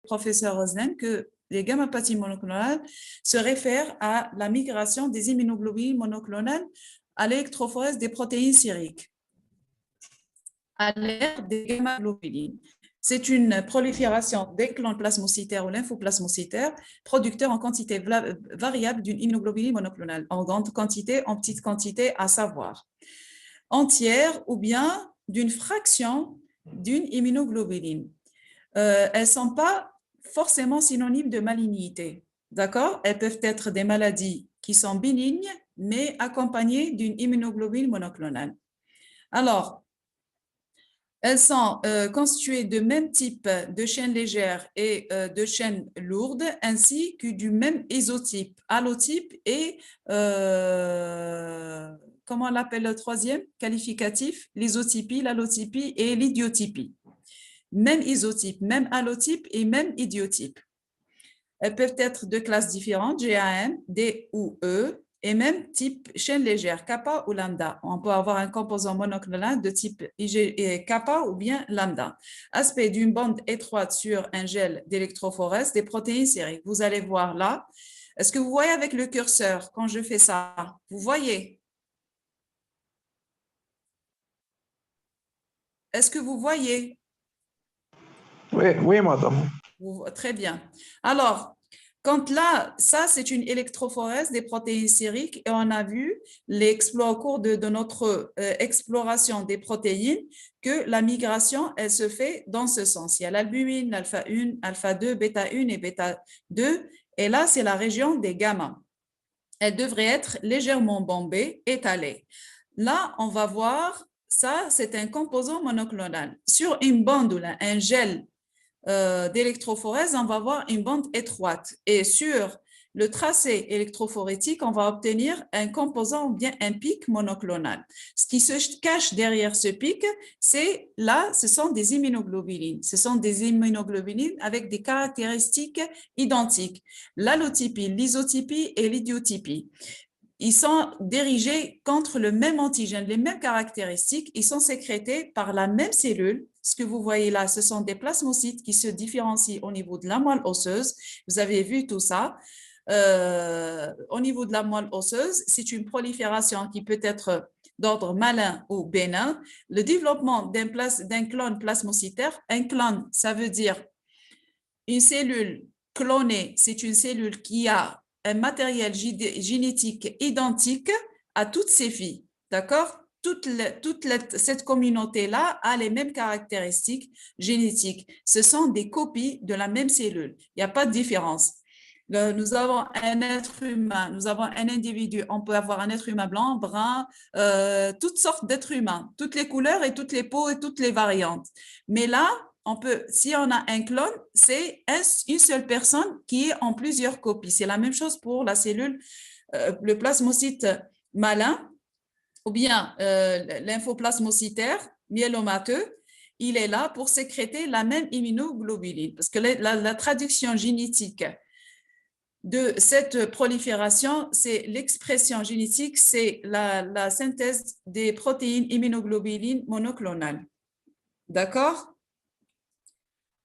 professeur Roslin que les gammopathies monoclonales se réfèrent à la migration des immunoglobulines monoclonales à l'électrophorèse des protéines sériques, à l'ère des gamma-globulines. C'est une prolifération des clans plasmocytaires ou lymphoplasmocytaires producteurs en quantité variable d'une immunoglobuline monoclonale, en grande quantité, en petite quantité, à savoir entière ou bien d'une fraction d'une immunoglobuline. Elles ne sont pas forcément synonymes de malignité, d'accord? Elles peuvent être des maladies qui sont bénignes, mais accompagnées d'une immunoglobuline monoclonale. Alors, elles sont constituées de même type de chaînes légères et de chaînes lourdes, ainsi que du même isotype, allotype et, comment on l'appelle le troisième qualificatif? L'isotypie, l'allotypie et l'idiotypie. Même isotype, même allotype et même idiotype. Elles peuvent être de classes différentes, GAM, D ou E, et même type chaîne légère, kappa ou lambda. On peut avoir un composant monoclonal de type kappa ou bien lambda. Aspect d'une bande étroite sur un gel d'électrophorèse des protéines sériques. Vous allez voir là. Est-ce que vous voyez avec le curseur quand je fais ça? Vous voyez? Est-ce que vous voyez? Oui, oui, madame. Très bien. Alors, quand là, ça, c'est une électrophorèse des protéines sériques et on a vu au cours de notre exploration des protéines que la migration, elle se fait dans ce sens. Il y a l'albumine, l'alpha 1, alpha 2, bêta 1 et bêta 2. Et là, c'est la région des gamma. Elle devrait être légèrement bombée, étalée. Là, on va voir, ça, c'est un composant monoclonal. Sur une bande ou un gel d'électrophorèse, on va avoir une bande étroite. Et sur le tracé électrophorétique, on va obtenir un composant ou bien un pic monoclonal. Ce qui se cache derrière ce pic, c'est là, ce sont des immunoglobulines. Ce sont des immunoglobulines avec des caractéristiques identiques. L'allotypie, l'isotypie et l'idiotypie. Ils sont dirigés contre le même antigène, les mêmes caractéristiques. Ils sont sécrétés par la même cellule. Ce que vous voyez là, ce sont des plasmocytes qui se différencient au niveau de la moelle osseuse. Vous avez vu tout ça. Au niveau de la moelle osseuse, c'est une prolifération qui peut être d'ordre malin ou bénin. Le développement d'un clone plasmocytaire, un clone, ça veut dire une cellule clonée, c'est une cellule qui a un matériel génétique identique à toutes ses filles, d'accord? Cette communauté-là a les mêmes caractéristiques génétiques. Ce sont des copies de la même cellule. Il n'y a pas de différence. Nous avons un être humain, nous avons un individu. On peut avoir un être humain blanc, brun, toutes sortes d'êtres humains, toutes les couleurs et toutes les peaux et toutes les variantes. Mais là, si on a un clone, c'est une seule personne qui est en plusieurs copies. C'est la même chose pour la cellule, le plasmocyte malin ou bien lymphoplasmocytaire myélomateux. Il est là pour sécréter la même immunoglobuline parce que la traduction génétique de cette prolifération, c'est l'expression génétique, c'est la synthèse des protéines immunoglobulines monoclonales. D'accord?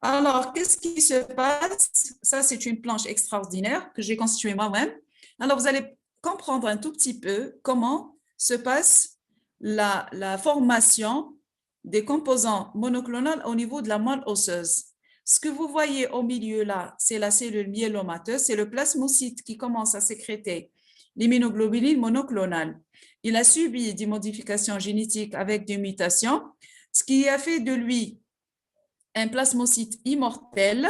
Alors, qu'est-ce qui se passe? Ça, c'est une planche extraordinaire que j'ai constituée moi-même. Alors, vous allez comprendre un tout petit peu comment se passe la formation des composants monoclonaux au niveau de la moelle osseuse. Ce que vous voyez au milieu là, c'est la cellule myélomateuse, c'est le plasmocyte qui commence à sécréter l'immunoglobuline monoclonale. Il a subi des modifications génétiques avec des mutations, ce qui a fait de lui un plasmocyte immortel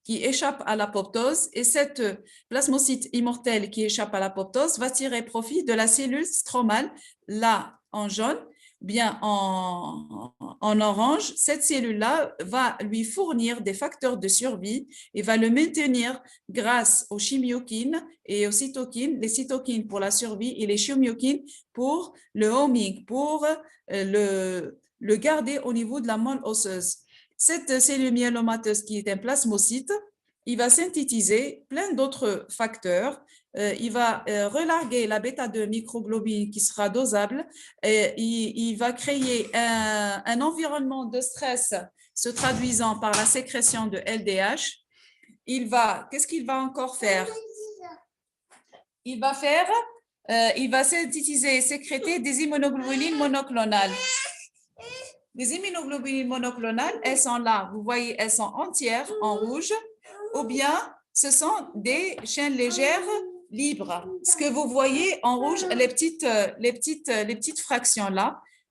qui échappe à l'apoptose et cette plasmocyte immortel qui échappe à l'apoptose va tirer profit de la cellule stromale, là en jaune, bien en orange. Cette cellule-là va lui fournir des facteurs de survie et va le maintenir grâce aux chimiokines et aux cytokines, les cytokines pour la survie et les chimiokines pour le homing, pour le garder au niveau de la moelle osseuse. Cette cellule myélomateuse qui est un plasmocyte, il va synthétiser plein d'autres facteurs. Il va relarguer la bêta-2 microglobine qui sera dosable. Il va créer un environnement de stress se traduisant par la sécrétion de LDH. qu'est-ce qu'il va encore faire? Il va synthétiser et sécréter des immunoglobulines monoclonales. Les immunoglobulines monoclonales, elles sont là. Vous voyez, elles sont entières en rouge, ou bien ce sont des chaînes légères libres. Ce que vous voyez en rouge, les petites fractions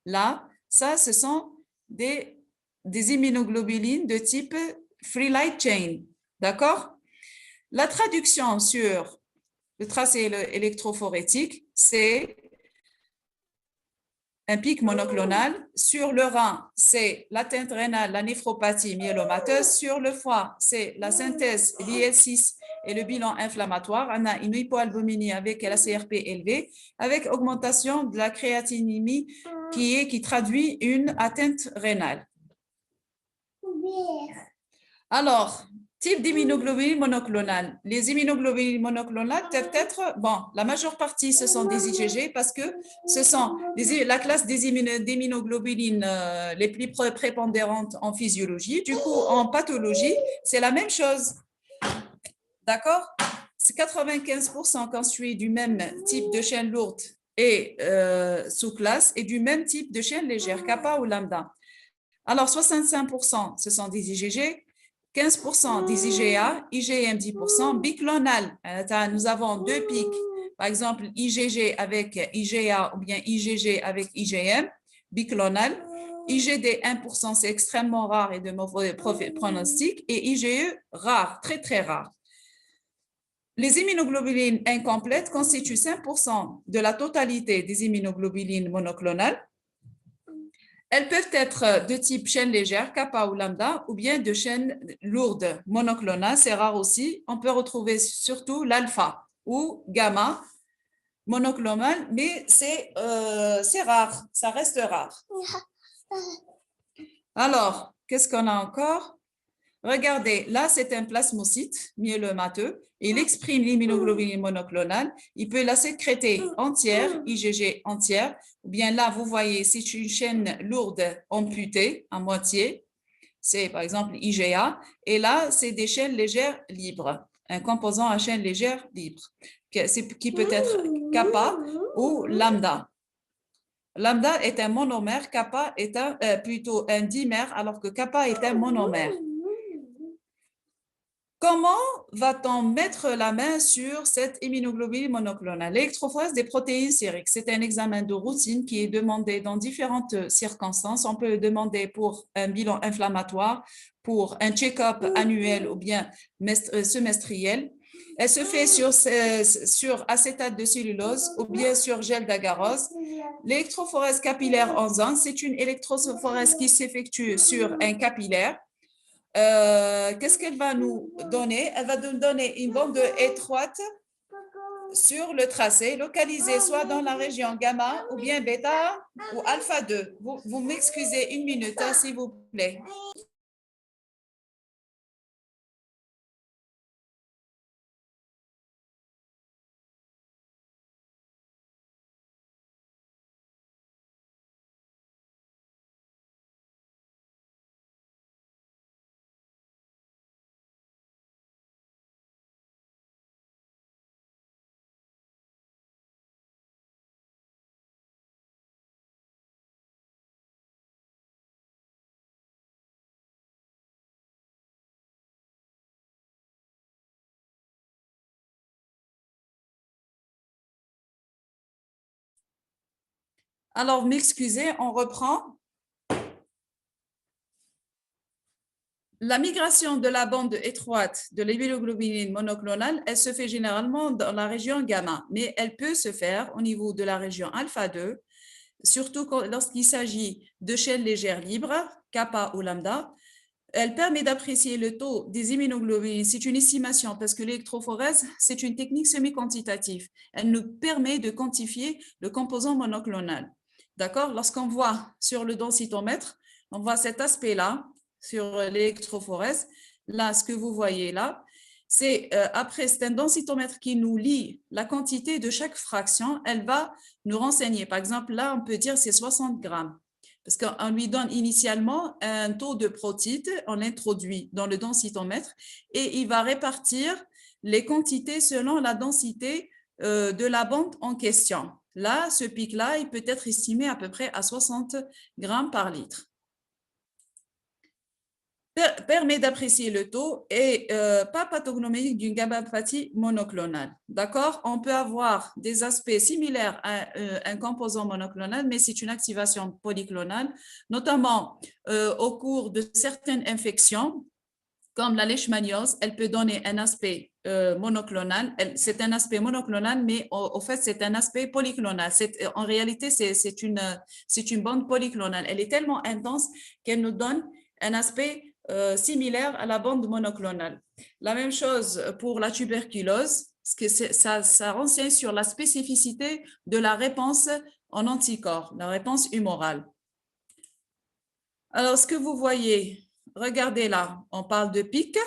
là, ça, ce sont des immunoglobulines de type free light chain. D'accord? La traduction sur le tracé électrophorétique, c'est un pic monoclonal. Sur le rein, c'est l'atteinte rénale, la néphropathie myélomateuse. Sur le foie, c'est la synthèse l'IL6 et le bilan inflammatoire. On a une hypoalbuminie avec la CRP élevée, avec augmentation de la créatinémie qui traduit une atteinte rénale. Alors, type d'immunoglobulines monoclonales. Les immunoglobulines monoclonales peuvent être, la majeure partie, ce sont des IgG parce que ce sont la classe des immunoglobulines les plus prépondérantes en physiologie. Du coup, en pathologie, c'est la même chose. D'accord? C'est 95% constitué du même type de chaîne lourde et sous-classe et du même type de chaîne légère, kappa ou lambda. Alors, 65%, ce sont des IgG, 15% des IgA, IgM 10%, biclonal. Nous avons deux pics, par exemple IgG avec IgA ou bien IgG avec IgM, biclonal. IgD 1%, c'est extrêmement rare et de mauvais pronostic, et IgE rare, très très rare. Les immunoglobulines incomplètes constituent 5% de la totalité des immunoglobulines monoclonales. Elles peuvent être de type chaîne légère, kappa ou lambda, ou bien de chaîne lourde, monoclonale, c'est rare aussi. On peut retrouver surtout l'alpha ou gamma, monoclonal, mais c'est rare, ça reste rare. Alors, qu'est-ce qu'on a encore? Regardez, là, c'est un plasmocyte myélomateux. Il exprime l'immunoglobuline monoclonale. Il peut la sécréter entière, IgG entière. Ou bien là, vous voyez, c'est une chaîne lourde amputée à moitié. C'est par exemple IgA. Et là, c'est des chaînes légères libres. Un composant à chaîne légère libre, qui peut être kappa ou lambda. Lambda est un monomère, kappa est plutôt un dimère, alors que kappa est un monomère. Comment va-t-on mettre la main sur cette immunoglobuline monoclonale? L'électrophorèse des protéines sériques, c'est un examen de routine qui est demandé dans différentes circonstances. On peut le demander pour un bilan inflammatoire, pour un check-up annuel ou bien semestriel. Elle se fait sur acétate de cellulose ou bien sur gel d'agarose. L'électrophorèse capillaire en zone, c'est une électrophorèse qui s'effectue sur un capillaire. Qu'est-ce qu'elle va nous donner? Elle va nous donner une bande étroite sur le tracé, localisée soit dans la région gamma ou bien bêta ou alpha 2. Vous m'excusez une minute, s'il vous plaît. Alors, m'excusez, on reprend. La migration de la bande étroite de l'immunoglobuline monoclonale, elle se fait généralement dans la région gamma, mais elle peut se faire au niveau de la région alpha 2, surtout lorsqu'il s'agit de chaînes légères libres, kappa ou lambda. Elle permet d'apprécier le taux des immunoglobulines. C'est une estimation parce que l'électrophorèse, c'est une technique semi-quantitative. Elle nous permet de quantifier le composant monoclonal. D'accord? Lorsqu'on voit sur le densitomètre, on voit cet aspect-là sur l'électrophorèse. Là, ce que vous voyez là, c'est un densitomètre qui nous lie la quantité de chaque fraction. Elle va nous renseigner. Par exemple, là, on peut dire c'est 60 grammes. parce qu'on lui donne initialement un taux de protite, on l'introduit dans le densitomètre et il va répartir les quantités selon la densité de la bande en question. Là, ce pic-là, il peut être estimé à peu près à 60 grammes par litre. Permet d'apprécier le taux et pas pathognomique d'une gammapathie monoclonale. D'accord? On peut avoir des aspects similaires à un composant monoclonal, mais c'est une activation polyclonale, notamment au cours de certaines infections, comme la leishmaniose. Elle peut donner un aspect monoclonal. C'est un aspect monoclonal, mais au fait, c'est un aspect polyclonal. En réalité, c'est une bande polyclonale. Elle est tellement intense qu'elle nous donne un aspect similaire à la bande monoclonale. La même chose pour la tuberculose, parce que ça renseigne sur la spécificité de la réponse en anticorps, la réponse humorale. Alors, ce que vous voyez, regardez là, on parle de pic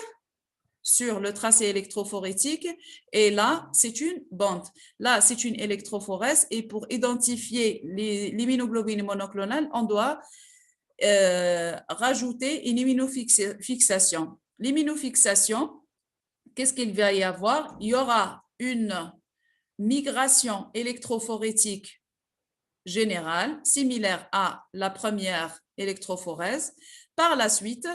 sur le tracé électrophorétique et là, c'est une bande. Là, c'est une électrophorèse et pour identifier l'immunoglobine monoclonale, on doit rajouter une immunofixation. L'immunofixation, qu'est-ce qu'il va y avoir? Il y aura une migration électrophorétique générale, similaire à la première électrophorèse. Par la suite,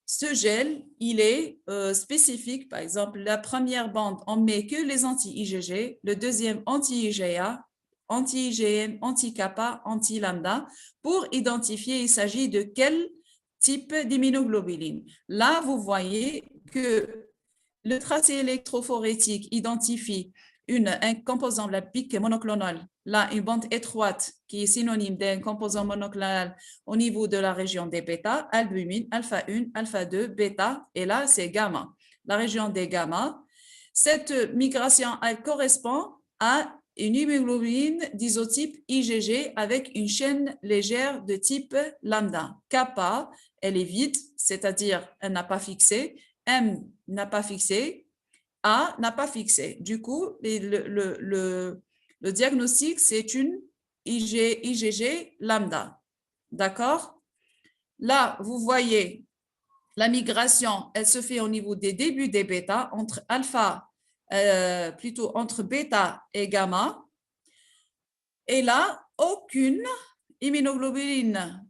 ce gel, il est spécifique. Par exemple, la première bande, on met que les anti-IgG, le deuxième anti-IgA, anti-IgM, anti-kappa, anti-lambda, pour identifier il s'agit de quel type d'immunoglobuline. Là, vous voyez que le tracé électrophorétique identifie un composant de la pique monoclonale, là, une bande étroite qui est synonyme d'un composant monoclonal au niveau de la région des bêta, albumine, alpha 1, alpha 2, bêta, et là, c'est gamma. La région des gamma, cette migration, elle correspond à une immunoglobine d'isotype IgG avec une chaîne légère de type lambda. Kappa, elle est vide, c'est-à-dire elle n'a pas fixé. M n'a pas fixé. A n'a pas fixé. Du coup, le diagnostic, c'est une IgG lambda. D'accord? Là, vous voyez, la migration, elle se fait au niveau des débuts des bêta, entre alpha, plutôt entre bêta et gamma. Et là, aucune immunoglobuline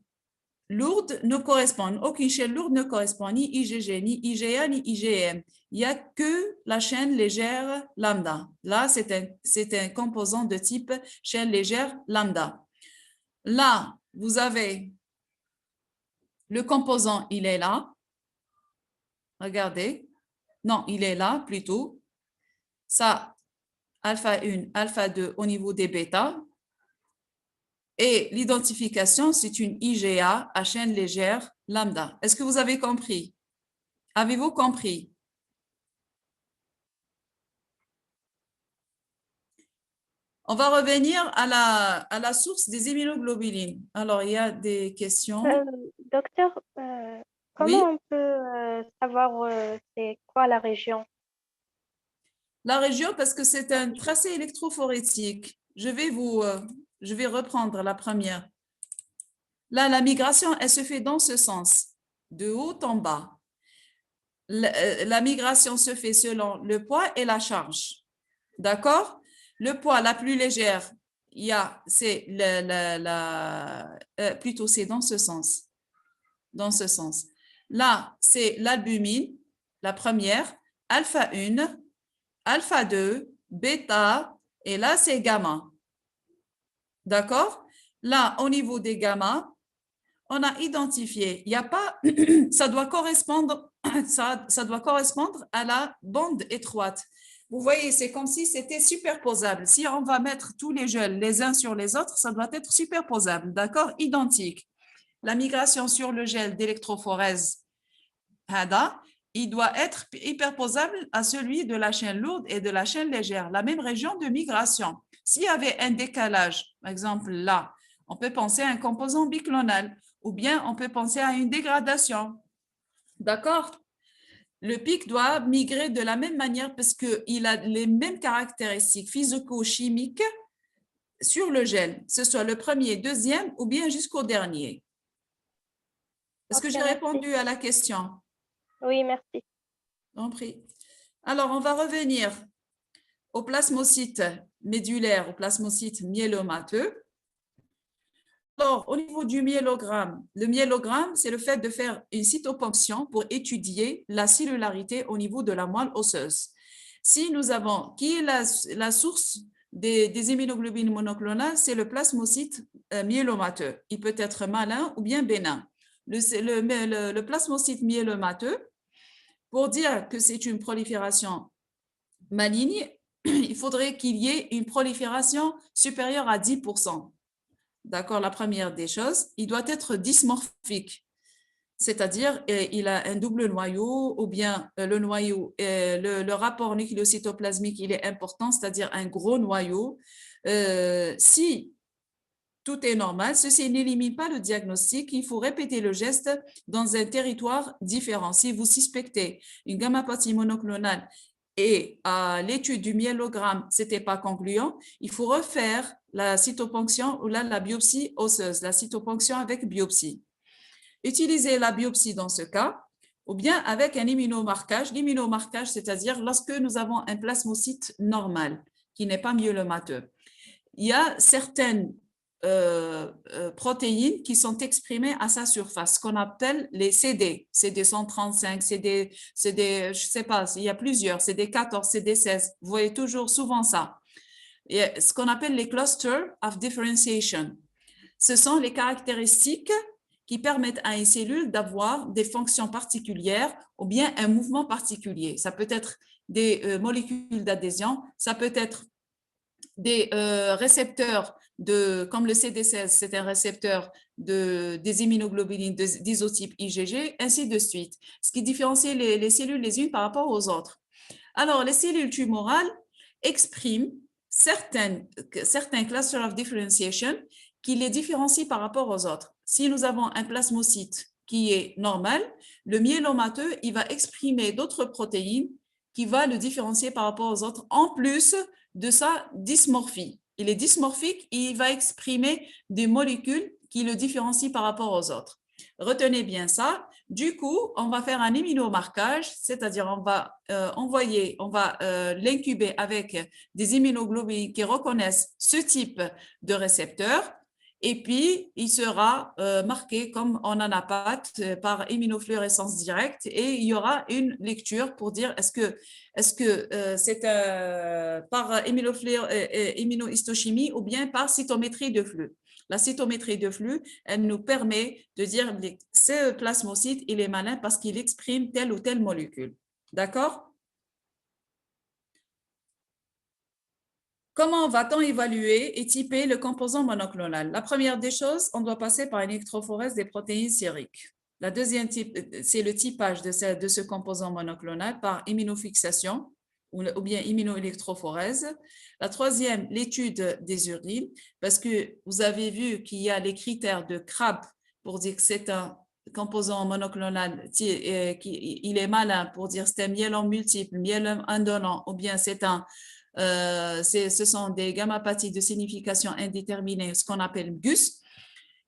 lourde ne correspond, aucune chaîne lourde ne correspond, ni IgG, ni IgA, ni IgM. Il n'y a que la chaîne légère lambda. Là, c'est un composant de type chaîne légère lambda. Là, vous avez le composant, il est là. Regardez. Non, il est là plutôt. Ça, alpha 1, alpha 2 au niveau des bêta. Et l'identification, c'est une IgA à chaîne légère lambda. Est-ce que vous avez compris? Avez-vous compris? On va revenir à la source des immunoglobulines. Alors, il y a des questions. Docteur, Oui. comment on peut savoir c'est quoi la région? La région, parce que c'est un tracé électrophorétique. Je vais reprendre la première. Là, la migration, elle se fait dans ce sens, de haut en bas. La migration se fait selon le poids et la charge. D'accord? Le poids, la plus légère, c'est plutôt c'est dans ce sens. Dans ce sens. Là, c'est l'albumine, la première, alpha 1, alpha 2, bêta, et là, c'est gamma. D'accord? Là, au niveau des gamma, on a identifié, il n'y a pas, ça doit correspondre à la bande étroite. Vous voyez, c'est comme si c'était superposable. Si on va mettre tous les gels les uns sur les autres, ça doit être superposable, d'accord? Identique. La migration sur le gel d'électrophorèse, il doit être hyperposable à celui de la chaîne lourde et de la chaîne légère, la même région de migration. S'il y avait un décalage, par exemple là, on peut penser à un composant biclonal ou bien on peut penser à une dégradation. D'accord? Le pic doit migrer de la même manière parce qu'il a les mêmes caractéristiques physico-chimiques sur le gel, que ce soit le premier, deuxième ou bien jusqu'au dernier. Est-ce que Ok, j'ai merci. répondu à la question? Oui, merci. En prie. Alors, on va revenir au plasmocyte médulaire, au plasmocyte myélomateux. Alors, au niveau du myélogramme, le myélogramme, c'est le fait de faire une cytoponction pour étudier la cellularité au niveau de la moelle osseuse. Si nous avons, qui est la source des immunoglobulines monoclonales, c'est le plasmocyte myélomateux. Il peut être malin ou bien bénin. Le plasmocyte myélomateux, pour dire que c'est une prolifération maligne, il faudrait qu'il y ait une prolifération supérieure à 10%. D'accord, la première des choses, il doit être dysmorphique, c'est-à-dire il a un double noyau ou bien le noyau, le rapport nucléocytoplasmique, il est important, c'est-à-dire un gros noyau. Si tout est normal, ceci n'élimine pas le diagnostic, il faut répéter le geste dans un territoire différent. Si vous suspectez une gammapathie monoclonale et à l'étude du myélogramme, ce n'était pas concluant, il faut refaire la cytoponction ou la biopsie osseuse, la cytoponction avec biopsie. Utilisez la biopsie dans ce cas, ou bien avec un immunomarquage. L'immunomarquage, c'est-à-dire lorsque nous avons un plasmocyte normal, qui n'est pas myélomateux. Il y a certaines protéines qui sont exprimées à sa surface, ce qu'on appelle les CD, CD135, je ne sais pas, il y a plusieurs, CD14, CD16, vous voyez toujours souvent ça. Et ce qu'on appelle les clusters of differentiation. Ce sont les caractéristiques qui permettent à une cellule d'avoir des fonctions particulières ou bien un mouvement particulier. Ça peut être des molécules d'adhésion, ça peut être des récepteurs comme le CD16, c'est un récepteur des immunoglobulines d'isotype IgG, ainsi de suite, ce qui différencie les cellules les unes par rapport aux autres. Alors, les cellules tumorales expriment certains clusters of differentiation qui les différencient par rapport aux autres. Si nous avons un plasmocyte qui est normal, le myélomateux, il va exprimer d'autres protéines qui va le différencier par rapport aux autres, en plus de sa dysmorphie. Il est dysmorphique et il va exprimer des molécules qui le différencient par rapport aux autres. Retenez bien ça. Du coup, on va faire un immunomarquage, c'est-à-dire on va l'incuber avec des immunoglobulines qui reconnaissent ce type de récepteur. Et puis, il sera marqué comme en anapathe par immunofluorescence directe et il y aura une lecture pour dire est-ce que c'est par immunohistochimie ou bien par cytométrie de flux. La cytométrie de flux, elle nous permet de dire que ce plasmocyte, il est malin parce qu'il exprime telle ou telle molécule. D'accord? Comment va-t-on évaluer et typer le composant monoclonal? La première des choses, on doit passer par une électrophorèse des protéines sériques. La deuxième type, c'est le typage de ce composant monoclonal par immunofixation ou bien immunoélectrophorèse. La troisième, l'étude des urines, parce que vous avez vu qu'il y a les critères de Crabbe pour dire que c'est un composant monoclonal, il est malin pour dire c'est un myélome multiple, myélome indolent, ou bien ce sont des gammapathies de signification indéterminée, ce qu'on appelle GUS.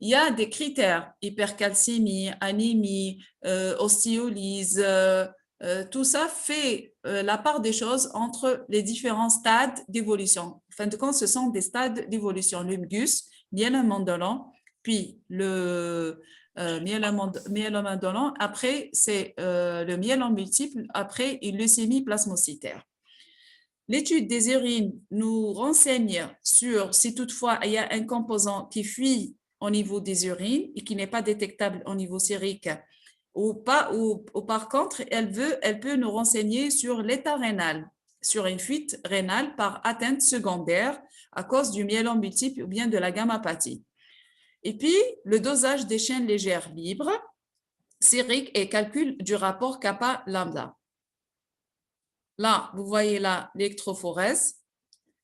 Il y a des critères, hypercalcémie, anémie, ostéolyse, tout ça fait la part des choses entre les différents stades d'évolution. En fin de compte, ce sont des stades d'évolution. Le GUS, myélome indolent, puis le myélome indolent, après c'est le myélome multiple, après une leucémie plasmocytaire. L'étude des urines nous renseigne sur si toutefois il y a un composant qui fuit au niveau des urines et qui n'est pas détectable au niveau sérique ou pas, ou par contre, elle peut nous renseigner sur l'état rénal, sur une fuite rénale par atteinte secondaire à cause du myélome multiple ou bien de la gammapathie. Et puis, le dosage des chaînes légères libres, sérique et calcul du rapport kappa-lambda. Là, vous voyez là l'électrophorèse.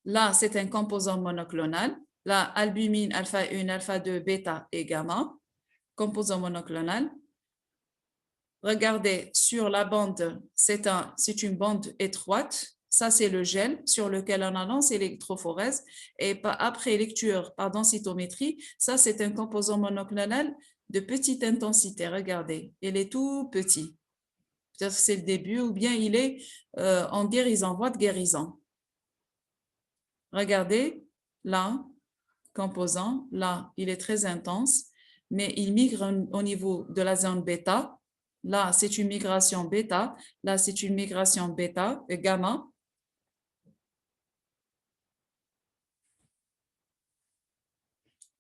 Là, c'est un composant monoclonal. Là, albumine, alpha 1, alpha 2, bêta et gamma, composant monoclonal. Regardez, sur la bande, c'est une bande étroite. Ça, c'est le gel sur lequel on a lancé l'électrophorèse. Et après lecture par densitométrie, ça, c'est un composant monoclonal de petite intensité. Regardez, il est tout petit. Peut-être que c'est le début ou bien il est en guérison, voie de guérison. Regardez, là, composant, là, il est très intense, mais il migre au niveau de la zone bêta. Là, c'est une migration bêta. Là, c'est une migration bêta et gamma.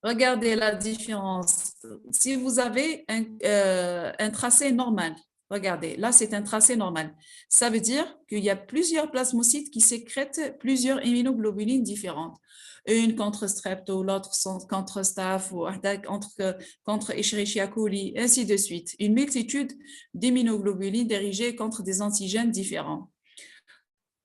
Regardez la différence. Si vous avez un tracé normal, regardez, là, c'est un tracé normal. Ça veut dire qu'il y a plusieurs plasmocytes qui sécrètent plusieurs immunoglobulines différentes. Une contre strepto, l'autre contre staph, ou contre Escherichia coli, ainsi de suite. Une multitude d'immunoglobulines dirigées contre des antigènes différents.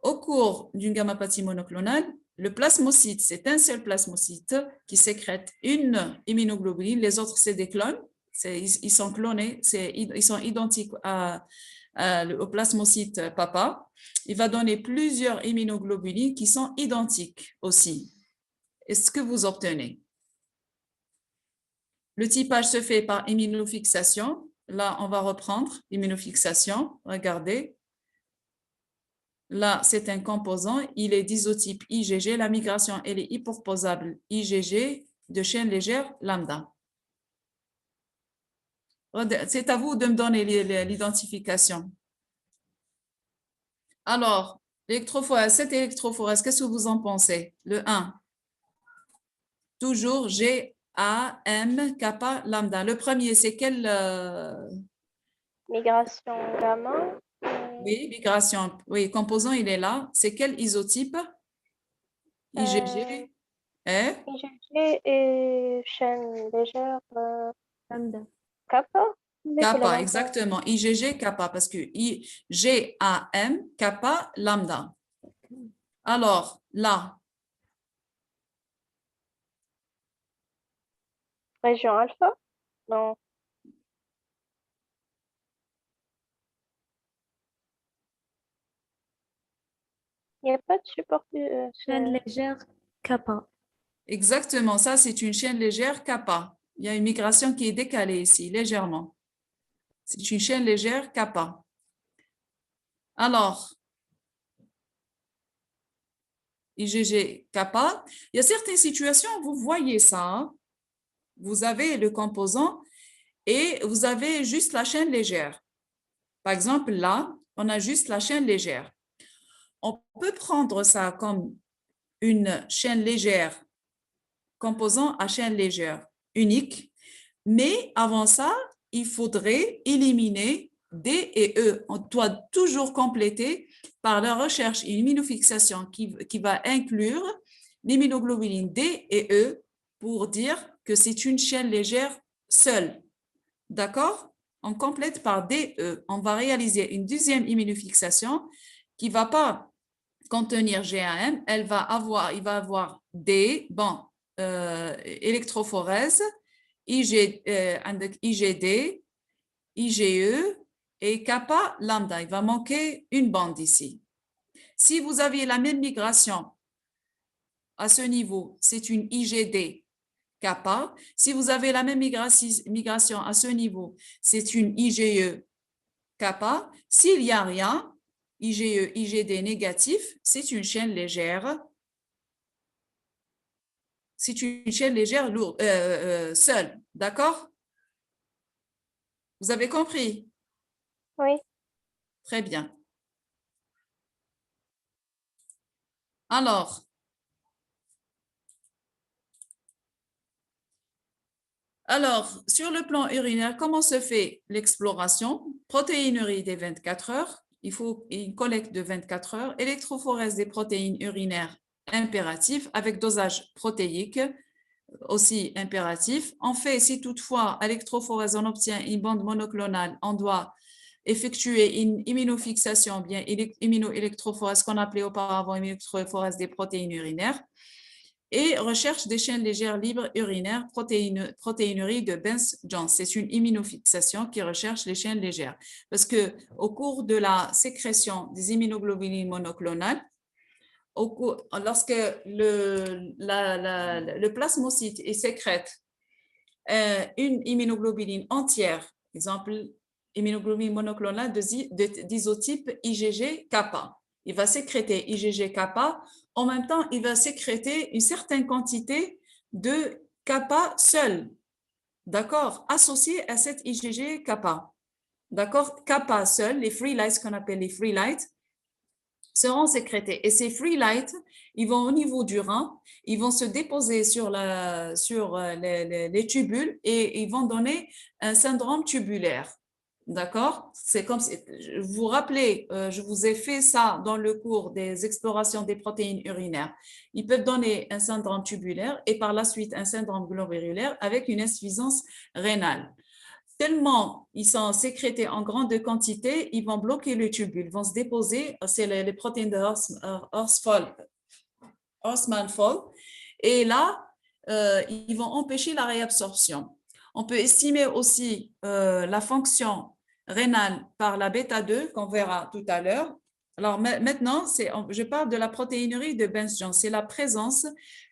Au cours d'une gammapathie monoclonale, le plasmocyte, c'est un seul plasmocyte qui sécrète une immunoglobuline, les autres, c'est des clones, ils sont clonés, ils sont identiques au plasmocyte papa. Il va donner plusieurs immunoglobulines qui sont identiques aussi. Est-ce que vous obtenez? Le typage se fait par immunofixation. Là, on va reprendre immunofixation. Regardez. Là, c'est un composant, il est d'isotype IgG. La migration, elle est hypoposable IgG de chaîne légère lambda. C'est à vous de me donner l'identification. Alors, cette électrophorèse, qu'est-ce que vous en pensez? Le 1. Toujours G, A, M, kappa, lambda. Le premier, c'est quel? Migration gamma. Oui, migration. Oui, composant, il est là. C'est quel isotype? IgG. IgG et chaîne légère Lambda. kappa. Kappa, exactement. IgG, kappa, parce que IgAM, kappa, lambda. Alors, là, Région alpha? Non. Il n'y a pas de support. Chaîne légère kappa. exactement, ça, c'est une chaîne légère kappa. Il y a une migration qui est décalée ici, légèrement. C'est une chaîne légère kappa. Alors, IgG, kappa. Il y a certaines situations, vous voyez ça. Hein? Vous avez le composant et vous avez juste la chaîne légère. Par exemple, là, on a juste la chaîne légère. On peut prendre ça comme une chaîne légère, composant à chaîne légère unique, mais avant ça, il faudrait éliminer D et E. On doit toujours compléter par la recherche et immunofixation qui va inclure l'immunoglobuline D et E pour dire que c'est une chaîne légère seule. D'accord? On complète par DE. On va réaliser une deuxième immunofixation qui ne va pas contenir GAM. Il va avoir D, électrophorèse, IgD, IgE et kappa lambda. Il va manquer une bande ici. Si vous aviez la même migration à ce niveau, c'est une IgD kappa. Si vous avez la même migration à ce niveau, c'est une IgE kappa. S'il n'y a rien, IgE, IgD négatif, c'est une chaîne légère. C'est une chaîne légère lourde, seule. D'accord? Vous avez compris? Oui. Très bien. Alors, sur le plan urinaire, comment se fait l'exploration? Protéinurie des 24 heures. Il faut une collecte de 24 heures. Électrophorèse des protéines urinaires impératif avec dosage protéique aussi impératif. En fait, si toutefois, à l'électrophorèse, on obtient une bande monoclonale, on doit effectuer une immunofixation, bien immunoélectrophorèse qu'on appelait auparavant immunoélectrophorèse des protéines urinaires, et recherche des chaînes légères libres urinaires, protéinurie de Benz-Jones. C'est une immunofixation qui recherche les chaînes légères. Parce qu'au cours de la sécrétion des immunoglobulines monoclonales, lorsque le plasmocyte sécrète une immunoglobuline entière, exemple, immunoglobuline monoclonale d'isotype IgG-kappa. Il va sécréter IgG-kappa. En même temps, il va sécréter une certaine quantité de kappa seul, d'accord, associé à cette IgG-kappa. D'accord, kappa seul, les free lights qu'on appelle les free lights, seront sécrétés. Et ces free lights, ils vont au niveau du rein, ils vont se déposer sur les tubules et ils vont donner un syndrome tubulaire. D'accord? C'est comme si, vous vous rappelez, je vous ai fait ça dans le cours des explorations des protéines urinaires. Ils peuvent donner un syndrome tubulaire et par la suite un syndrome glomérulaire avec une insuffisance rénale. Tellement ils sont sécrétés en grande quantité, ils vont bloquer le tubule, vont se déposer, c'est les protéines de Haussmann-Fold, et là, ils vont empêcher la réabsorption. On peut estimer aussi la fonction rénale par la bêta-2 qu'on verra tout à l'heure. Alors maintenant, je parle de la protéinurie de Benz-Jones, c'est la présence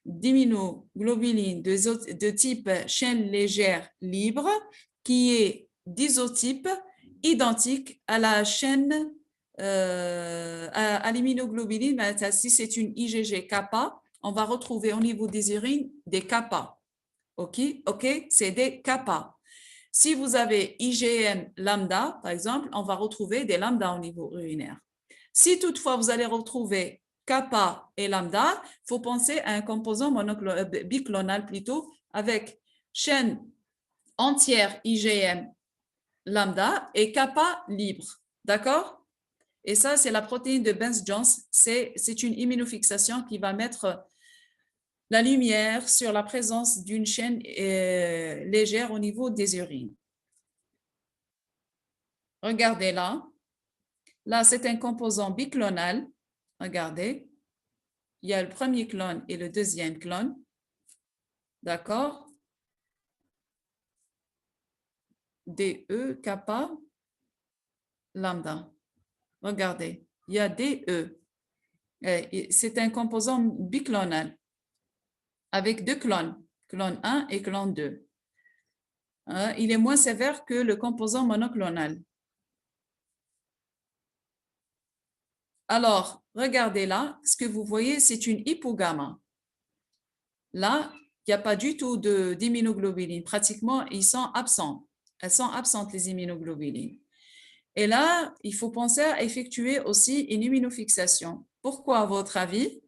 d'immunoglobulines de type chaîne légère libre qui est d'isotype identique à la chaîne à l'immunoglobuline. Si c'est une IgG-kappa, on va retrouver au niveau des urines des kappa. OK, c'est des kappa. Si vous avez IgM lambda, par exemple, on va retrouver des lambda au niveau urinaire. Si toutefois vous allez retrouver kappa et lambda, il faut penser à un composant biclonal plutôt avec chaîne entière IgM lambda et kappa libre. D'accord? Et ça, c'est la protéine de Benz-Jones. C'est une immunofixation qui va mettre la lumière sur la présence d'une chaîne légère au niveau des urines. Regardez là. Là, c'est un composant biclonal. Regardez. Il y a le premier clone et le deuxième clone. D'accord? DE, kappa, lambda. Regardez, il y a DE. C'est un composant biclonal avec deux clones, clone 1 et clone 2. Il est moins sévère que le composant monoclonal. Alors, regardez là, ce que vous voyez, c'est une hypogamma. Là, il n'y a pas du tout d'immunoglobulines. Pratiquement, ils sont absents. Elles sont absentes, les immunoglobulines. Et là, il faut penser à effectuer aussi une immunofixation. Pourquoi, à votre avis?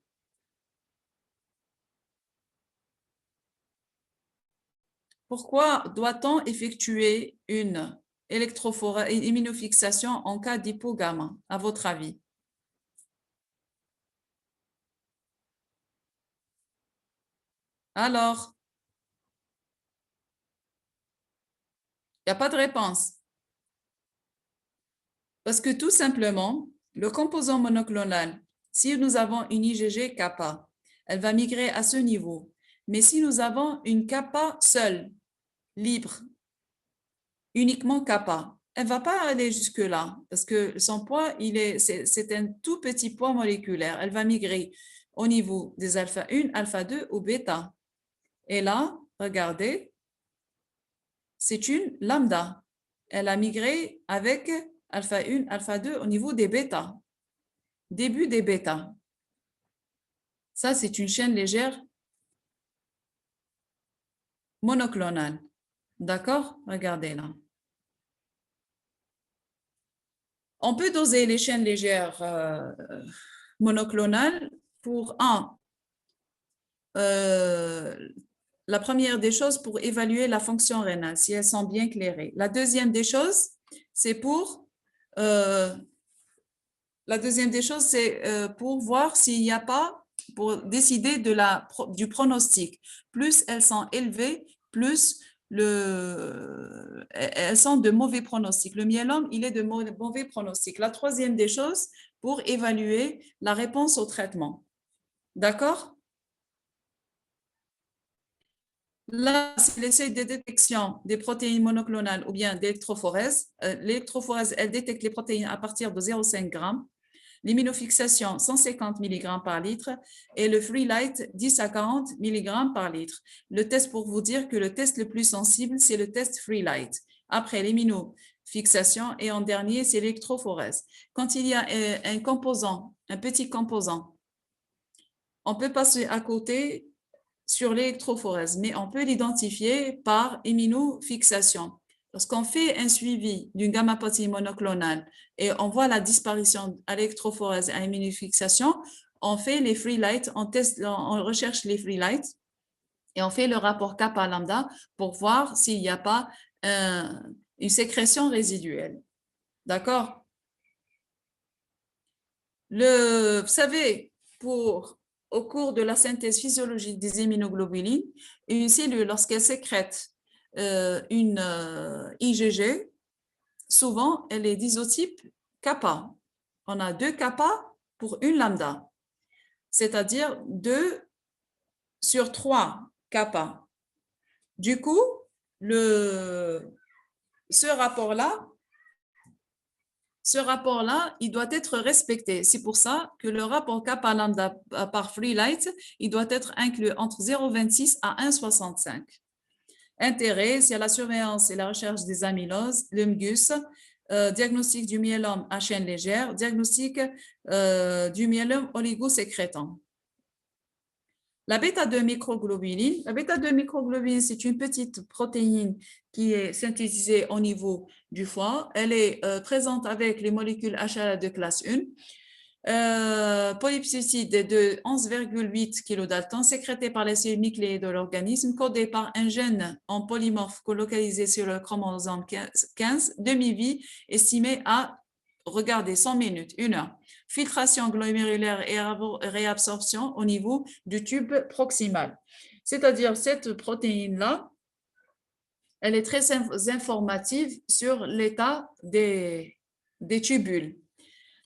Pourquoi doit-on effectuer une immunofixation en cas d'hypogamma, à votre avis? Alors, il n'y a pas de réponse. Parce que tout simplement, le composant monoclonal, si nous avons une IgG kappa, elle va migrer à ce niveau. Mais si nous avons une kappa seule, libre, uniquement kappa, elle ne va pas aller jusque-là parce que son poids, c'est un tout petit poids moléculaire. Elle va migrer au niveau des alpha 1, alpha 2 ou bêta. Et là, regardez, c'est une lambda. Elle a migré avec alpha 1, alpha 2 au niveau des bêta. Début des bêta. Ça, c'est une chaîne légère monoclonale. D'accord? Regardez là. On peut doser les chaînes légères monoclonales pour la première des choses, pour évaluer la fonction rénale, si elles sont bien clairées. La deuxième des choses, c'est pour voir s'il n'y a pas, pour décider du pronostic. Plus elles sont élevées, plus elles sont de mauvais pronostics. Le myélome, il est de mauvais pronostics. La troisième des choses, pour évaluer la réponse au traitement. D'accord? Là, c'est l'essai de détection des protéines monoclonales ou bien d'électrophorèse. L'électrophorèse, elle détecte les protéines à partir de 0,5 g. L'immunofixation, 150 mg par litre et le free light, 10 à 40 mg par litre. Le test, pour vous dire que le test le plus sensible, c'est le test free light. Après l'immunofixation et en dernier, c'est l'électrophorèse. Quand il y a un composant, un petit composant, on peut passer à côté sur l'électrophorèse, mais on peut l'identifier par immunofixation. Lorsqu'on fait un suivi d'une gamma-protéine monoclonale et on voit la disparition à l'électrophorèse à immunofixation, on fait les free light, on recherche les free light et on fait le rapport kappa lambda pour voir s'il n'y a pas une sécrétion résiduelle. D'accord? Vous savez, au cours de la synthèse physiologique des immunoglobulines, une cellule, lorsqu'elle sécrète une IgG, souvent, elle est d'isotype kappa. On a 2 kappa pour une lambda, c'est-à-dire 2 sur 3 kappa. Du coup, ce rapport-là, il doit être respecté. C'est pour ça que le rapport kappa lambda par free light, il doit être inclus entre 0,26 à 1,65. Intérêt, c'est la surveillance et la recherche des amyloses, le MGUS, diagnostic du myélome à chaîne légère, diagnostic du myélome oligosécrétant. La bêta-2 microglobuline. La bêta-2 microglobuline, c'est une petite protéine qui est synthétisée au niveau du foie. Elle est présente avec les molécules HLA de classe 1. Polypeptide de 11,8 kDa sécrété par les cellules nucléaires de l'organisme, codé par un gène en polymorphe localisé sur le chromosome 15, demi-vie estimée à, regardez, 100 minutes, 1 heure. Filtration glomérulaire et réabsorption au niveau du tube proximal. C'est-à-dire, cette protéine-là, elle est très informative sur l'état des tubules.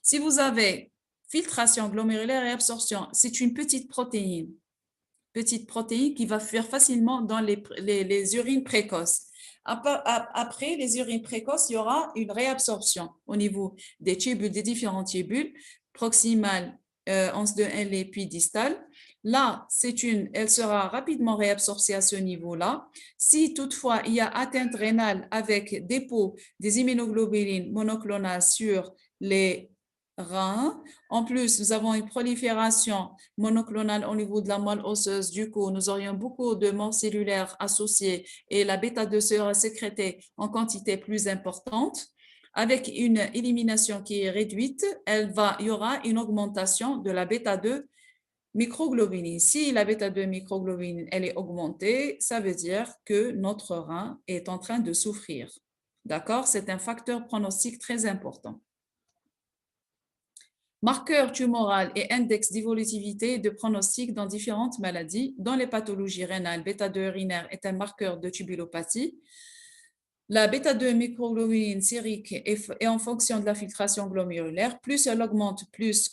Si vous avez filtration glomérulaire et absorption, c'est une petite protéine qui va fuir facilement dans les urines précoces. Après les urines précoces, il y aura une réabsorption au niveau des tubules, des différents tubules, proximales, anse de Henle, puis distale. Là, elle sera rapidement réabsorbée à ce niveau-là. Si toutefois il y a atteinte rénale avec dépôt des immunoglobulines monoclonales sur les reins. En plus, nous avons une prolifération monoclonale au niveau de la moelle osseuse. Du coup, nous aurions beaucoup de morts cellulaires associées et la bêta-2 sera sécrétée en quantité plus importante. Avec une élimination qui est réduite, il y aura une augmentation de la bêta-2 microglobuline. Si la bêta-2 microglobuline elle est augmentée, ça veut dire que notre rein est en train de souffrir. D'accord? C'est un facteur pronostic très important. Marqueur tumoral et index d'évolutivité de pronostic dans différentes maladies. Dans les pathologies rénales, bêta-2 urinaire est un marqueur de tubulopathie. La bêta-2 microglobuline sérique est en fonction de la filtration glomérulaire. Plus elle augmente, plus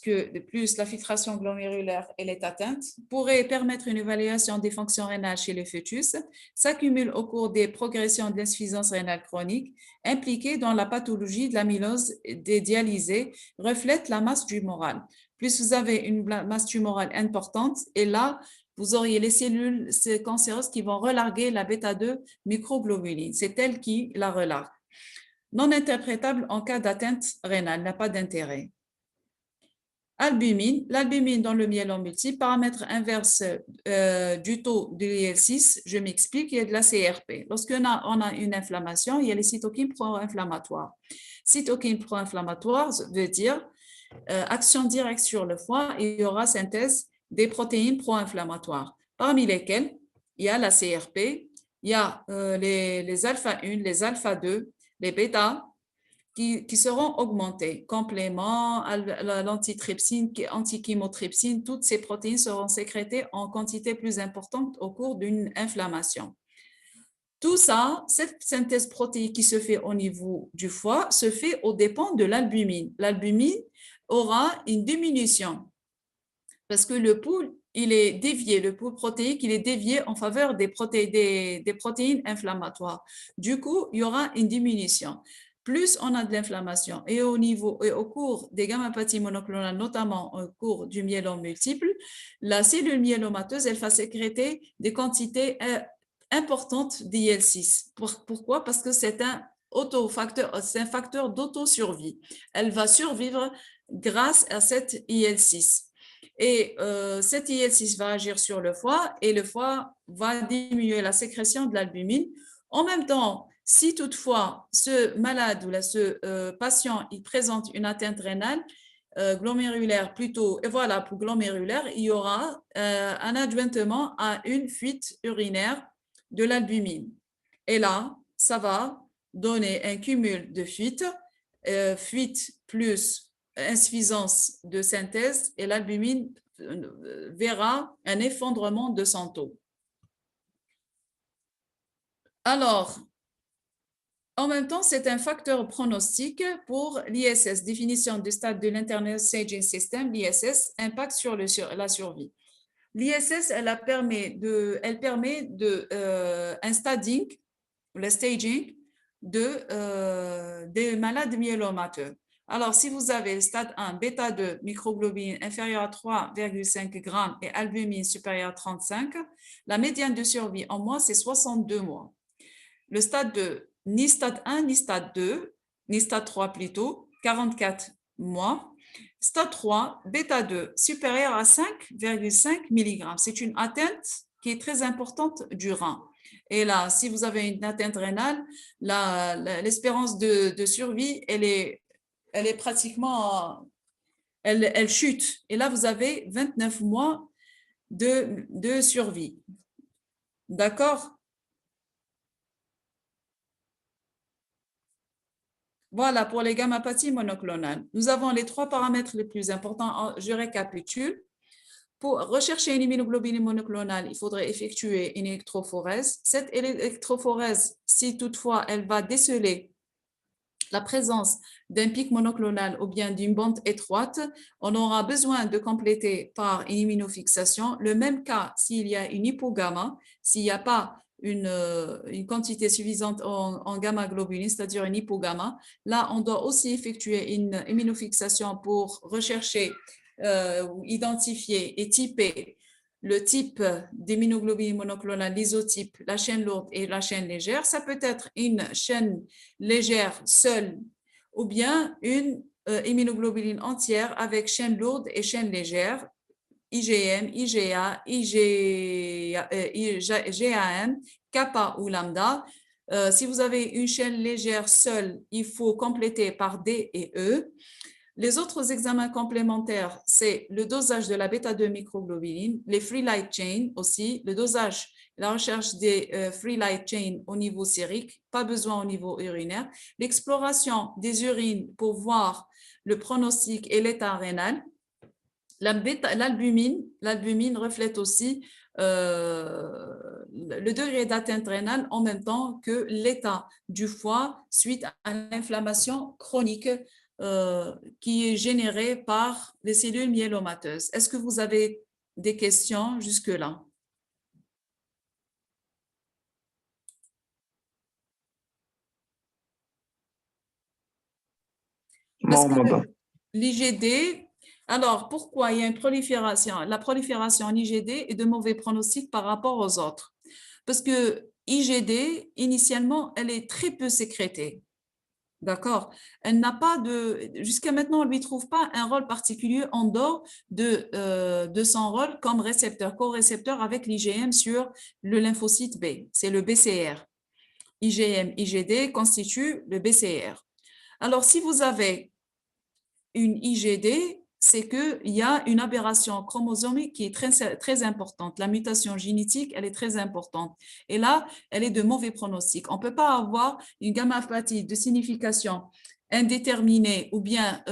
la filtration glomérulaire elle est atteinte. Pourrait permettre une évaluation des fonctions rénales chez le fœtus. S'accumule au cours des progressions de l'insuffisance rénale chronique. Impliquée dans la pathologie de l'amylose dédialysée, reflète la masse tumorale. Plus vous avez une masse tumorale importante, et là, vous auriez les cellules cancéreuses qui vont relarguer la bêta-2 microglobuline. C'est elle qui la relargue. Non interprétable en cas d'atteinte rénale, n'a pas d'intérêt. Albumine. L'albumine dans le myélome multiple, paramètre inverse du taux de l'IL6, je m'explique, il y a de la CRP. Lorsqu'on a une inflammation, il y a les cytokines pro-inflammatoires. Cytokines pro-inflammatoires veut dire action directe sur le foie et il y aura synthèse des protéines pro-inflammatoires, parmi lesquelles il y a la CRP, il y a les alpha-1, les alpha-2, les bêta qui seront augmentés. Complément, l'antitrypsine, antichymotrypsine, toutes ces protéines seront sécrétées en quantité plus importante au cours d'une inflammation. Tout ça, cette synthèse protéique qui se fait au niveau du foie se fait aux dépens de l'albumine. L'albumine aura une diminution parce que le pool, il est dévié, le pool protéique, il est dévié en faveur des protéines inflammatoires. Du coup, il y aura une diminution. plus on a de l'inflammation. Et au cours des gammapathies monoclonales, notamment au cours du myélome multiple, la cellule myélomateuse, elle va sécréter des quantités importantes d'IL-6. Pourquoi? Parce que c'est un facteur d'autosurvie. Elle va survivre grâce à cette IL-6. Et cet IL-6 va agir sur le foie et le foie va diminuer la sécrétion de l'albumine. En même temps, si toutefois ce malade ou ce patient il présente une atteinte rénale glomérulaire plutôt, et voilà, pour glomérulaire, il y aura un adjointement à une fuite urinaire de l'albumine. Et là, ça va donner un cumul de fuites, fuite plus insuffisance de synthèse, et l'albumine verra un effondrement de son taux. Alors, en même temps, c'est un facteur pronostic pour l'ISS, définition du stade de l'Internal Staging System, l'ISS, impact sur la survie. L'ISS, elle permet un staging, le staging des malades myélomateux. Alors, si vous avez stade 1, bêta 2, microglobuline inférieure à 3,5 g et albumine supérieure à 35, la médiane de survie en mois, c'est 62 mois. Le stade 2, ni stade 1, ni stade 2, ni stade 3 plutôt, 44 mois. Stade 3, bêta 2, supérieur à 5,5 mg. C'est une atteinte qui est très importante du rein. Et là, si vous avez une atteinte rénale, l'espérance de survie, elle est pratiquement, elle chute. Et là, vous avez 29 mois de survie. D'accord? Voilà, pour les gammapathies monoclonales. Nous avons les 3 paramètres les plus importants. Je récapitule. Pour rechercher une immunoglobuline monoclonale, il faudrait effectuer une électrophorèse. Cette électrophorèse, si toutefois elle va déceler la présence d'un pic monoclonal ou bien d'une bande étroite, on aura besoin de compléter par une immunofixation. Le même cas s'il y a une hypogamma, s'il n'y a pas une quantité suffisante en gamma-globuline, c'est-à-dire une hypogamma. Là, on doit aussi effectuer une immunofixation pour rechercher, identifier et typer le type d'immunoglobulines monoclonales, l'isotype, la chaîne lourde et la chaîne légère. Ça peut être une chaîne légère seule ou bien une immunoglobuline entière avec chaîne lourde et chaîne légère, IgM, IgA, GAM, kappa ou lambda. Si vous avez une chaîne légère seule, il faut compléter par D et E. Les autres examens complémentaires, c'est le dosage de la bêta-2 microglobuline, les free light chain aussi, le dosage, la recherche des free light chain au niveau sérique, pas besoin au niveau urinaire, l'exploration des urines pour voir le pronostic et l'état rénal. L'albumine reflète aussi le degré d'atteinte rénale en même temps que l'état du foie suite à l'inflammation chronique qui est générée par les cellules myélomateuses. Est-ce que vous avez des questions jusque-là? Parce que l'IgD, alors pourquoi il y a une prolifération? La prolifération en IgD est de mauvais pronostic par rapport aux autres. Parce que IgD, initialement, elle est très peu sécrétée. D'accord? Elle n'a pas jusqu'à maintenant, on ne lui trouve pas un rôle particulier en dehors de son rôle comme récepteur, co-récepteur avec l'IgM sur le lymphocyte B. C'est le BCR. IgM, IgD constituent le BCR. Alors, si vous avez une IgD, c'est qu'il y a une aberration chromosomique qui est très importante. La mutation génétique, elle est très importante. Et là, elle est de mauvais pronostic. On ne peut pas avoir une gammapathie de signification indéterminée ou bien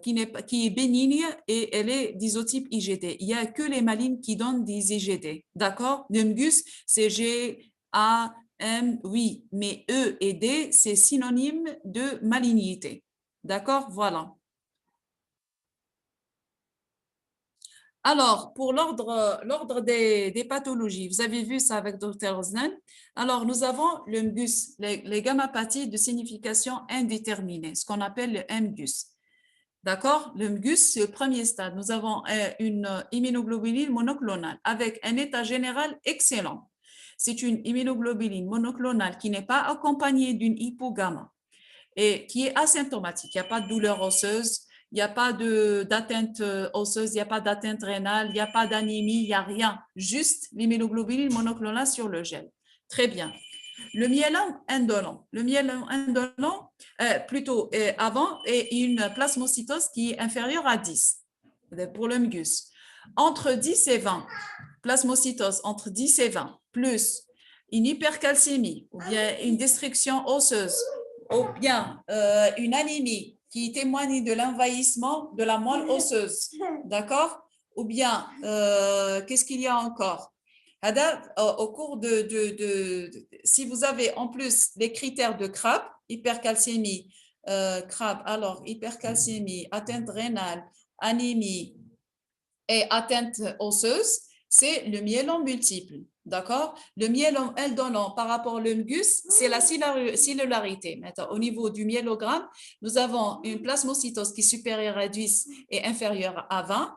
qui est bénigne et elle est d'isotype IgD. Il n'y a que les malignes qui donnent des IgD. D'accord? Nimbus, c'est G, A, M, oui, mais E et D, c'est synonyme de malignité. D'accord? Voilà. Alors, pour l'ordre des pathologies, vous avez vu ça avec Dr. Osnan. Alors, nous avons le MGUS, les gammopathies de signification indéterminée, ce qu'on appelle le MGUS. D'accord? Le MGUS, c'est le premier stade. Nous avons une immunoglobuline monoclonale avec un état général excellent. C'est une immunoglobuline monoclonale qui n'est pas accompagnée d'une hypogamma et qui est asymptomatique. Il n'y a pas de douleur osseuse, il n'y a pas d'atteinte osseuse, il n'y a pas d'atteinte rénale, il n'y a pas d'anémie, il n'y a rien. Juste l'immunoglobuline monoclonale sur le gel. Très bien. Le myélome indolent. Le myélome indolent, plutôt avant, est une plasmocytose qui est inférieure à 10 pour le MGUS. Entre 10 et 20, plasmocytose entre 10 et 20, plus une hypercalcémie ou bien une destruction osseuse ou bien une anémie qui témoigne de l'envahissement de la moelle osseuse, d'accord? Ou bien, qu'est-ce qu'il y a encore? Au cours si vous avez en plus les critères de CRAB, hypercalcémie, CRAB, alors hypercalcémie, atteinte rénale, anémie et atteinte osseuse, c'est le myélome multiple. D'accord? Le myélome indolent par rapport au MGUS, c'est la cellularité. Maintenant, au niveau du myélogramme, nous avons une plasmocytose qui est supérieure à 10 et inférieure à 20,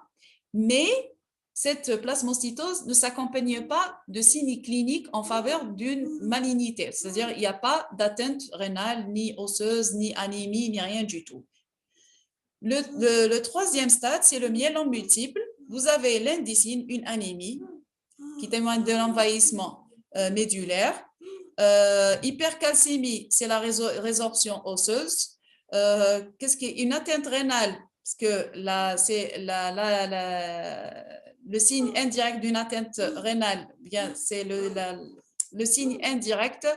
mais cette plasmocytose ne s'accompagne pas de signes cliniques en faveur d'une malignité. C'est-à-dire qu'il n'y a pas d'atteinte rénale, ni osseuse, ni anémie, ni rien du tout. Le troisième stade, c'est le myélome multiple. Vous avez l'indicine, une anémie qui témoigne de l'envahissement médulaire. Hypercalcémie, c'est la résorption osseuse. Qu'est-ce qui est une atteinte rénale? Parce que c'est le signe indirect d'une atteinte rénale, bien, c'est le signe indirect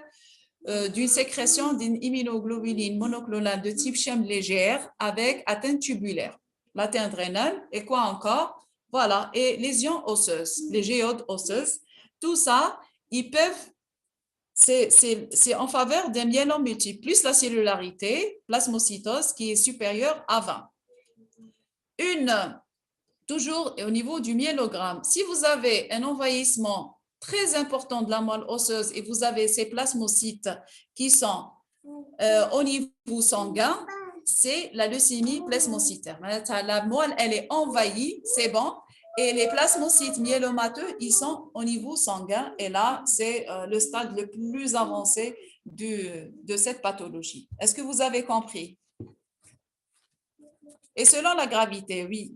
d'une sécrétion d'une immunoglobuline monoclonale de type Schème légère avec atteinte tubulaire. L'atteinte rénale et quoi encore? Voilà, et lésions osseuses, les géodes osseuses, tout ça, ils peuvent, c'est en faveur d'un myélome multiple, plus la cellularité, plasmocytose qui est supérieure à 20. Toujours au niveau du myélogramme, si vous avez un envahissement très important de la moelle osseuse et vous avez ces plasmocytes qui sont au niveau sanguin, c'est la leucémie plasmocytaire. La moelle, elle est envahie, c'est bon, et les plasmocytes myélomateux, ils sont au niveau sanguin, et là, c'est le stade le plus avancé de cette pathologie. Est-ce que vous avez compris? Et selon la gravité, oui.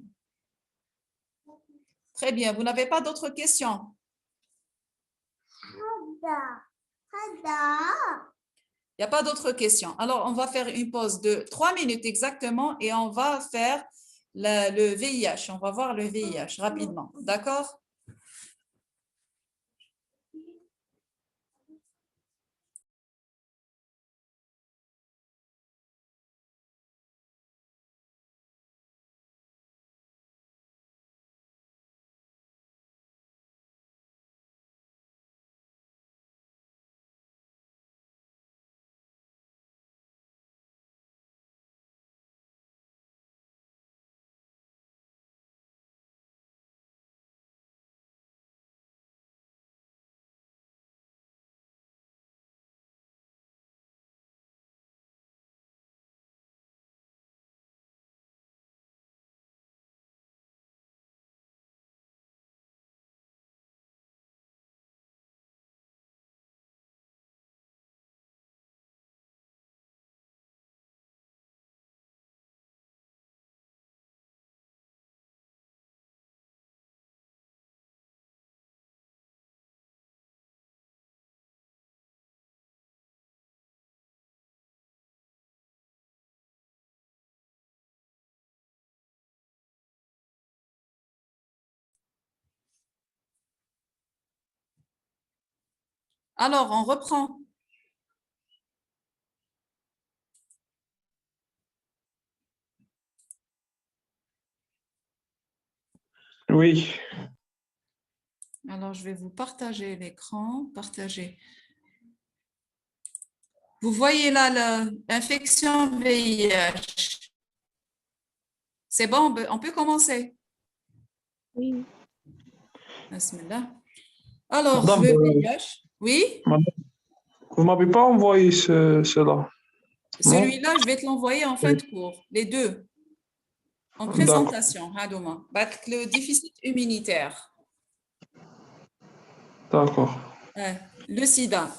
Très bien. Vous n'avez pas d'autres questions? Il n'y a pas d'autres questions. Alors, on va faire une pause de 3 minutes exactement et on va faire le VIH. On va voir le VIH rapidement. D'accord? Alors, on reprend. Oui. Alors, je vais vous partager l'écran. Partager. Vous voyez là l'infection VIH. C'est bon, on peut commencer. Oui. Bismillah. Alors, Madame, le VIH, oui, vous m'avez pas envoyé cela, non? celui-là, je vais te l'envoyer en fin de cours, les deux, en D'accord. présentation. Hadouma. Le déficit immunitaire, D'accord. le sida.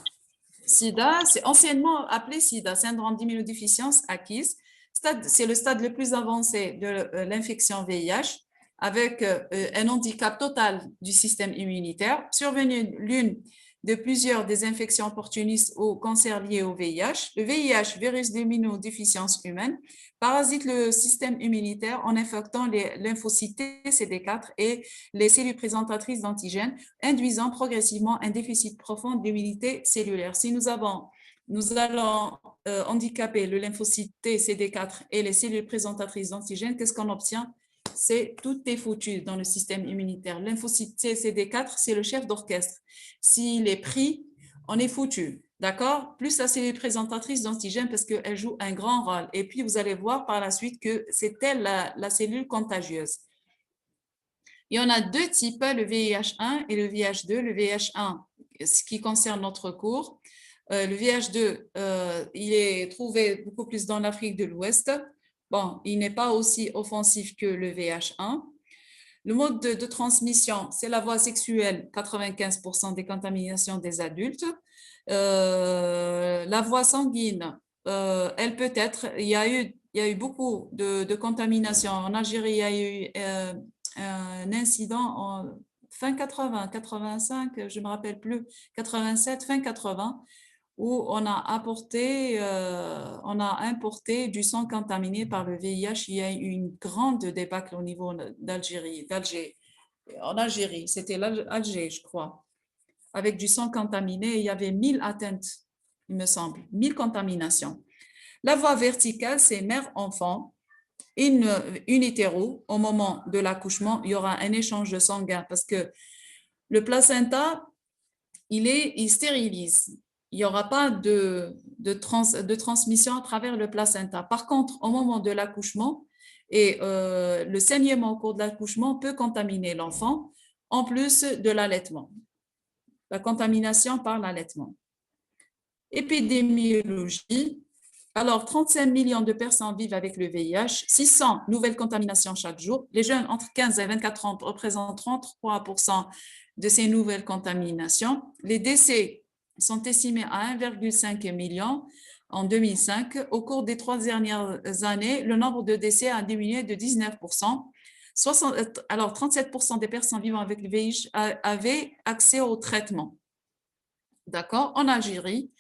SIDA, c'est anciennement appelé SIDA, syndrome d'immunodéficience acquise. C'est le stade le plus avancé de l'infection VIH avec un handicap total du système immunitaire, survenu l'une de plusieurs des infections opportunistes ou cancers liés au VIH. Le VIH, virus d'immunodéficience humaine, parasite le système immunitaire en infectant les lymphocytes CD4 et les cellules présentatrices d'antigènes, induisant progressivement un déficit profond d'immunité cellulaire. Si nous allons handicaper le lymphocyte T, CD4 et les cellules présentatrices d'antigènes, qu'est-ce qu'on obtient? Tout est foutu dans le système immunitaire. Lymphocyte T, CD4, c'est le chef d'orchestre. S'il est pris, on est foutu. D'accord? Plus la cellule présentatrice d'antigènes parce qu'elle joue un grand rôle. Et puis, vous allez voir par la suite que c'est elle la cellule contagieuse. Il y en a deux types, le VIH1 et le VIH2. Le VIH1, ce qui concerne notre cours. Le VIH2, il est trouvé beaucoup plus dans l'Afrique de l'Ouest. Bon, il n'est pas aussi offensif que le VIH1. Le mode de transmission, c'est la voie sexuelle, 95% des contaminations des adultes. La voie sanguine, elle peut être, il y a eu beaucoup de contaminations. En Algérie, il y a eu un incident en fin 80, 85, je ne me rappelle plus, 87, fin 80, où on a importé du sang contaminé par le VIH. Il y a eu une grande débâcle au niveau d'Algérie, en Algérie, c'était l'Alger, je crois, avec du sang contaminé. Il y avait 1000 atteintes, il me semble, 1000 contaminations. La voie verticale, c'est mère-enfant, in utero. Au moment de l'accouchement, il y aura un échange sanguin parce que le placenta, il stérilise. Il n'y aura pas de transmission à travers le placenta. Par contre, au moment de l'accouchement, et le saignement au cours de l'accouchement peut contaminer l'enfant, en plus de l'allaitement. La contamination par l'allaitement. Épidémiologie. Alors, 35 millions de personnes vivent avec le VIH, 600 nouvelles contaminations chaque jour. Les jeunes entre 15 et 24 ans représentent 33% de ces nouvelles contaminations. Les décès sont estimés à 1,5 million en 2005. Au cours des 3 dernières années, le nombre de décès a diminué de 19%. Alors, 37% des personnes vivant avec le VIH avaient accès au traitement. D'accord? En Algérie,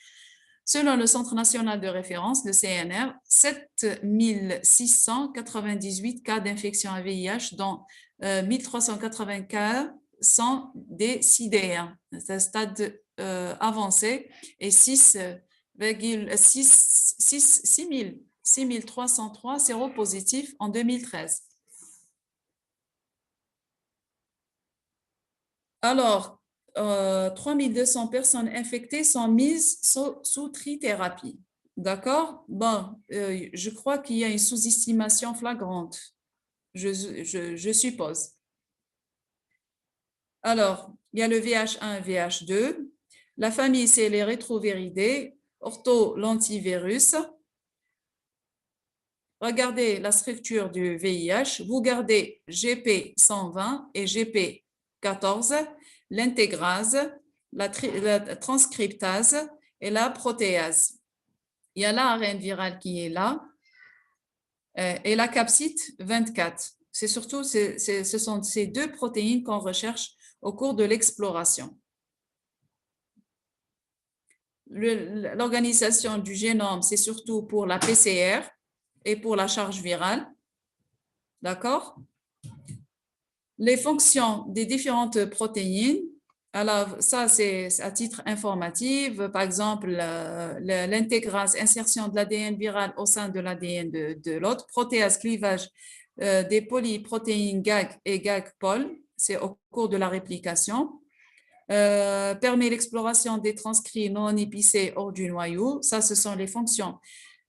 selon le Centre national de référence, le CNR, 7698 cas d'infection à VIH, dont 1380 cas sont des CIDR, c'est un stade avancé, et 6303 séropositifs en 2013. Alors, 3200 personnes infectées sont mises sous trithérapie. D'accord? Bon, je crois qu'il y a une sous-estimation flagrante, je suppose. Alors, il y a le VH1 et VH2. La famille, c'est les rétroviridés, ortholentivirus. Regardez la structure du VIH. Vous gardez GP120 et GP14, l'intégrase, la transcriptase et la protéase. Il y a l'ARN viral qui est là et la capside 24. Ce sont ces deux protéines qu'on recherche au cours de l'exploration. L'organisation du génome, c'est surtout pour la PCR et pour la charge virale. D'accord? Les fonctions des différentes protéines, alors ça c'est à titre informatif, par exemple l'intégrase, insertion de l'ADN viral au sein de l'ADN de l'autre, protéase, clivage des polyprotéines GAG et GAG-POL, c'est au cours de la réplication, permet l'exploration des transcrits non épicés hors du noyau, ça ce sont les fonctions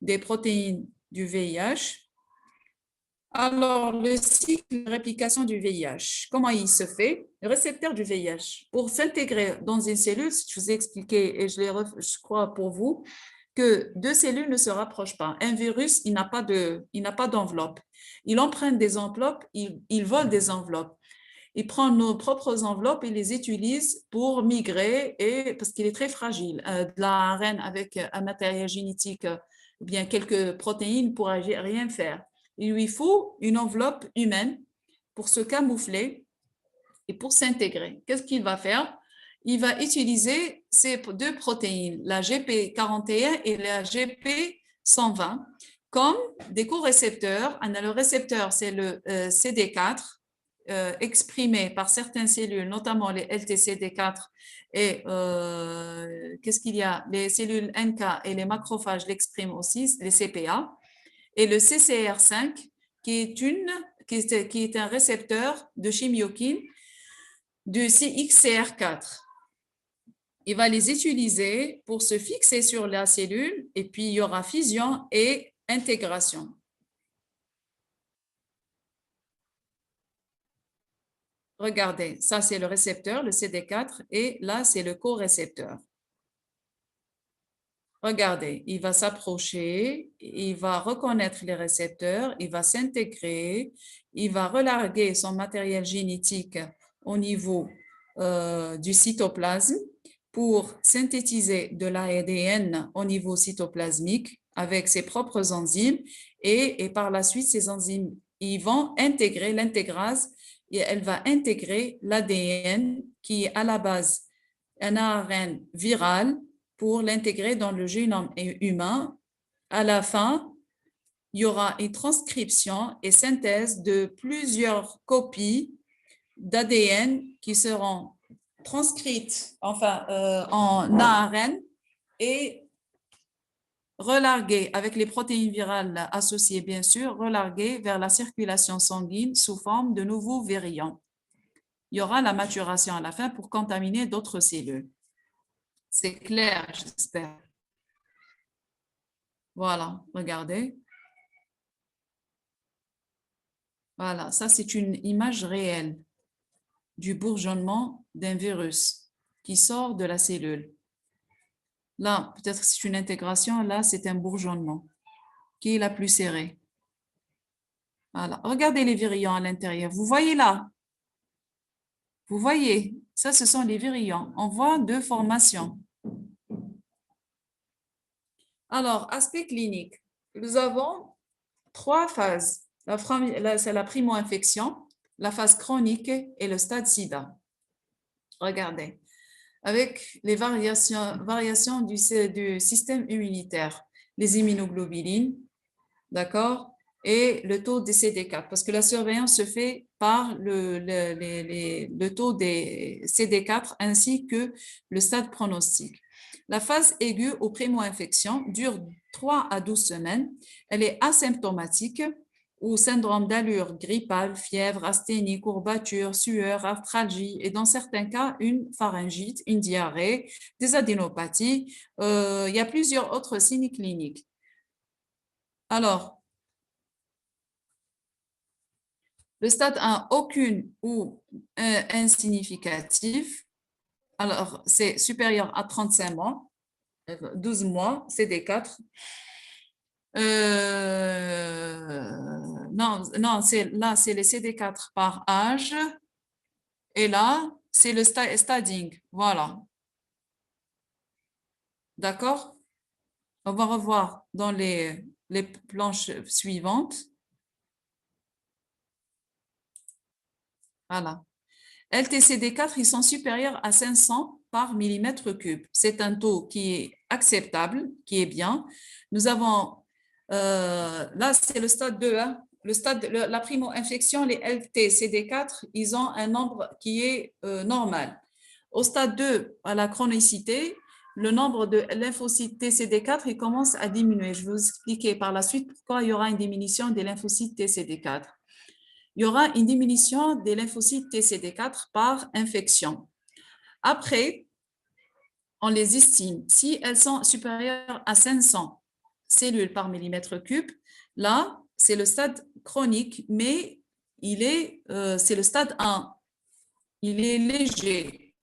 des protéines du VIH. Alors, le cycle de réplication du VIH, comment il se fait? Le récepteur du VIH, pour s'intégrer dans une cellule, je vous ai expliqué et je crois pour vous, que deux cellules ne se rapprochent pas. Un virus, il n'a pas d'enveloppe. Il emprunte des enveloppes, il vole des enveloppes. Il prend nos propres enveloppes et les utilise pour migrer, parce qu'il est très fragile. De la reine avec un matériel génétique, ou bien quelques protéines, ne pourra rien faire. Il lui faut une enveloppe humaine pour se camoufler et pour s'intégrer. Qu'est-ce qu'il va faire? Il va utiliser ces deux protéines, la GP41 et la GP120, comme des co-récepteurs. Le récepteur, c'est le CD4, exprimé par certaines cellules, notamment les LTCD4 et qu'est-ce qu'il y a? Les cellules NK et les macrophages l'expriment aussi, les CPA. Et le CCR5, qui est un récepteur de chimiokine du CXCR4. Il va les utiliser pour se fixer sur la cellule et puis il y aura fusion et intégration. Regardez, ça c'est le récepteur, le CD4, et là c'est le co-récepteur. Regardez, il va s'approcher, il va reconnaître les récepteurs, il va s'intégrer, il va relarguer son matériel génétique au niveau du cytoplasme pour synthétiser de l'ADN au niveau cytoplasmique avec ses propres enzymes et par la suite, ces enzymes, ils vont intégrer l'intégrase et elle va intégrer l'ADN qui est à la base un ARN viral pour l'intégrer dans le génome humain. À la fin, il y aura une transcription et synthèse de plusieurs copies d'ADN qui seront transcrites en ARN et relarguées avec les protéines virales associées, bien sûr, relarguées vers la circulation sanguine sous forme de nouveaux virions. Il y aura la maturation à la fin pour contaminer d'autres cellules. C'est clair, j'espère. Voilà, regardez. Voilà, ça c'est une image réelle du bourgeonnement d'un virus qui sort de la cellule. Là, peut-être c'est une intégration, là c'est un bourgeonnement qui est la plus serrée. Voilà, regardez les virions à l'intérieur. Vous voyez là? Vous voyez? Ça, ce sont les virions. On voit deux formations. Alors, aspect clinique. Nous avons trois phases. C'est la primo-infection, la phase chronique et le stade SIDA. Regardez, avec les variations du système immunitaire, les immunoglobulines, d'accord, et le taux des CD4, parce que la surveillance se fait par le taux des CD4 ainsi que le stade pronostic. La phase aiguë ou primo-infection dure 3 à 12 semaines. Elle est asymptomatique ou syndrome d'allure grippale, fièvre, asthénie, courbature, sueur, arthralgie et dans certains cas, une pharyngite, une diarrhée, des adénopathies. Il y a plusieurs autres signes cliniques. Alors, le stade 1, aucune ou insignificative. Alors, c'est supérieur à 35 mois, 12 mois, CD4. Non, là, c'est les CD4 par âge. Et là, c'est le staging. Voilà. D'accord? On va revoir dans les planches suivantes. Voilà. LTCD4, ils sont supérieurs à 500 par millimètre cube. C'est un taux qui est acceptable, qui est bien. Nous avons, là, c'est le stade 2. Hein. Le stade, la primo-infection, les LTCD4, ils ont un nombre qui est normal. Au stade 2, à la chronicité, le nombre de lymphocytes TCD4 il commence à diminuer. Je vais vous expliquer par la suite pourquoi il y aura une diminution des lymphocytes TCD4. Il y aura une diminution des lymphocytes TCD4 par infection. Après, on les estime. Si elles sont supérieures à 500 cellules par millimètre cube, là, c'est le stade chronique, mais c'est le stade 1. Il est léger.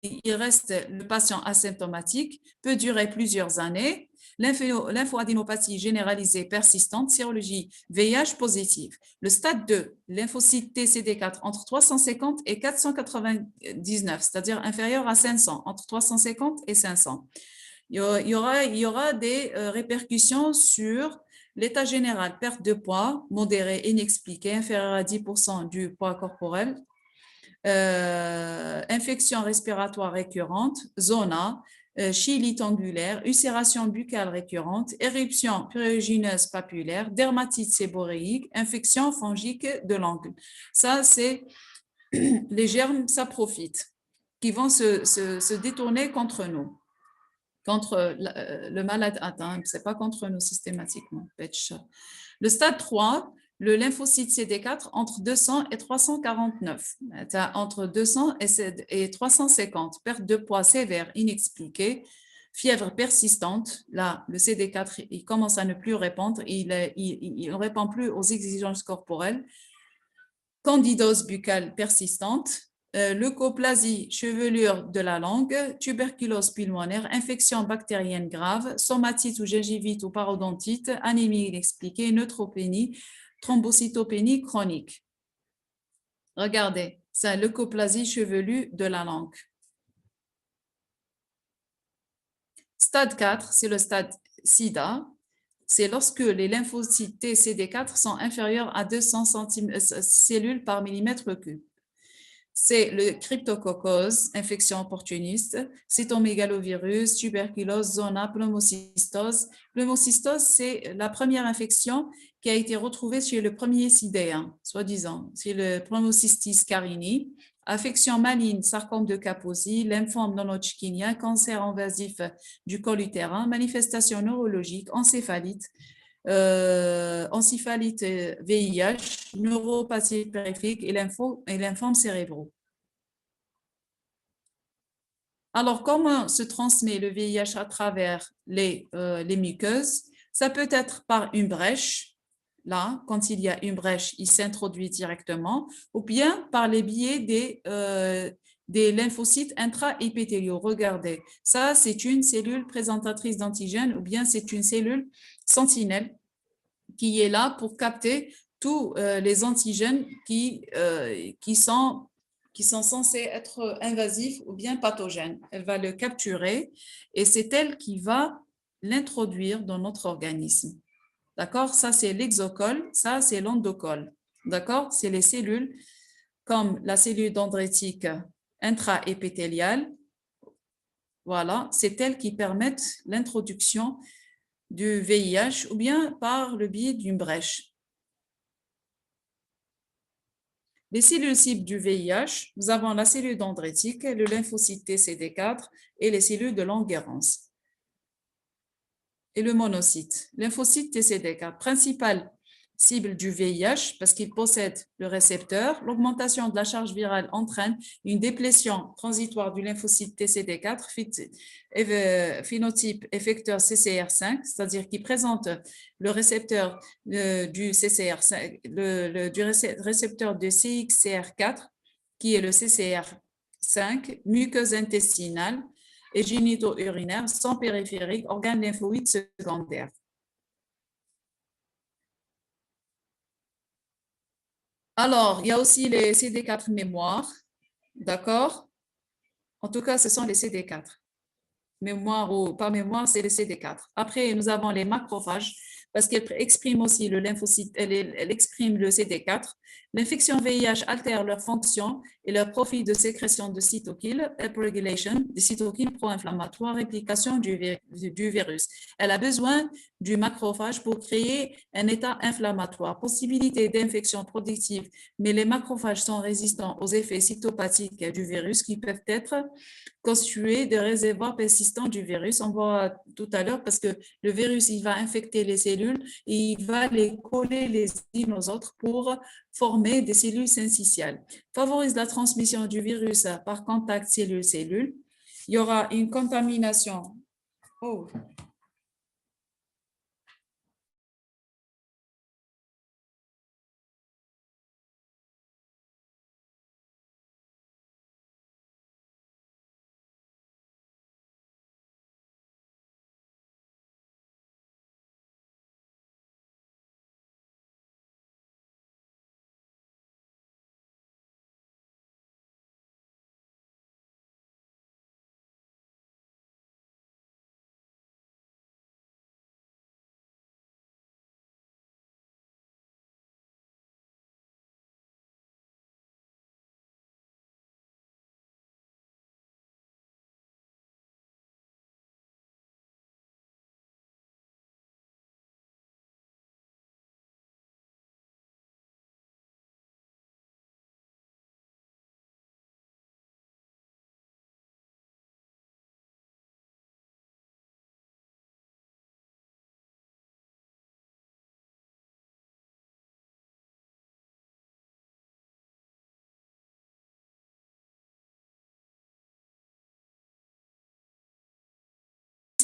Il reste le patient asymptomatique, peut durer plusieurs années. Lymphoadénopathie généralisée persistante, sérologie VIH positive. Le stade 2, lymphocyte TCD4 entre 350 et 499, c'est-à-dire inférieur à 500, entre 350 et 500. Il y aura des répercussions sur l'état général, perte de poids modérée inexpliquée, inférieure à 10% du poids corporel, infection respiratoire récurrente, zona, chylite angulaire, ulcération buccale récurrente, éruption prurigineuse papulaire, dermatite séboréique, infection fongique de l'angle. Ça, c'est les germes saprophytes qui vont se détourner contre nous, contre le malade atteint, ce n'est pas contre nous systématiquement. Le stade 3, le lymphocyte CD4 entre 200 et 349, entre 200 et 350, perte de poids sévère inexpliquée, fièvre persistante. Là, le CD4, il commence à ne plus répondre, il ne répond plus aux exigences corporelles. Candidose buccale persistante, leucoplasie, chevelure de la langue, tuberculose pulmonaire, infection bactérienne grave, somatite ou gingivite ou parodontite, anémie inexpliquée, neutropénie, thrombocytopénie chronique. Regardez, c'est leucoplasie chevelue de la langue. Stade 4, c'est le stade SIDA. C'est lorsque les lymphocytes TCD4 sont inférieurs à 200 cellules par millimètre cube. C'est le cryptococcus, infection opportuniste, cytomégalovirus, tuberculose, zona, pneumocystose. Pneumocystose, c'est la première infection qui a été retrouvée chez le premier sidéen, soi-disant. C'est le pneumocystis carini. Affection maligne, sarcome de Kaposi, lymphome non-Hodgkinien, cancer invasif du col utérin, manifestation neurologique, encéphalite, encéphalite VIH, neuropathie périphérique et lymphomes cérébraux. Alors, comment se transmet le VIH à travers les muqueuses? Ça peut être par une brèche. Là, quand il y a une brèche, il s'introduit directement, ou bien par les biais des lymphocytes intraépithéliaux. Regardez, ça, c'est une cellule présentatrice d'antigènes, ou bien c'est une cellule sentinelle qui est là pour capter tous les antigènes qui sont censés être invasifs ou bien pathogènes. Elle va le capturer et c'est elle qui va l'introduire dans notre organisme. D'accord? Ça, c'est l'exocole, ça, c'est l'endocole. D'accord? C'est les cellules comme la cellule dendritique intraépithéliale. Voilà, c'est elles qui permettent l'introduction du VIH ou bien par le biais d'une brèche. Les cellules cibles du VIH, nous avons la cellule dendritique, le lymphocyte TCD4 et les cellules de Langerhans. Et le monocyte. Lymphocyte TCD4, principale cible du VIH parce qu'il possède le récepteur. L'augmentation de la charge virale entraîne une déplétion transitoire du lymphocyte TCD4, phénotype effecteur CCR5, c'est-à-dire qui présente le récepteur du CCR5, du récepteur de CXCR4, qui est le CCR5, muqueuse intestinale et génito-urinaire, sang périphérique, organes lymphoïdes secondaires. Alors, il y a aussi les CD4 mémoire, d'accord? En tout cas, ce sont les CD4. Mémoire ou pas mémoire, c'est les CD4. Après, nous avons les macrophages, parce qu'elles expriment aussi le lymphocyte, elle exprime le CD4. L'infection VIH altère leur fonction et leur profil de sécrétion de cytokines, upregulation, des cytokines pro-inflammatoires, réplication du virus. Elle a besoin du macrophage pour créer un état inflammatoire, possibilité d'infection productive, mais les macrophages sont résistants aux effets cytopathiques du virus qui peuvent être constitués de réservoirs persistants du virus. On voit tout à l'heure parce que le virus, il va infecter les cellules et il va les coller les unes aux autres pour former des cellules syncytiales. Favorise la transmission du virus par contact cellule-cellule. Il y aura une contamination. Oh.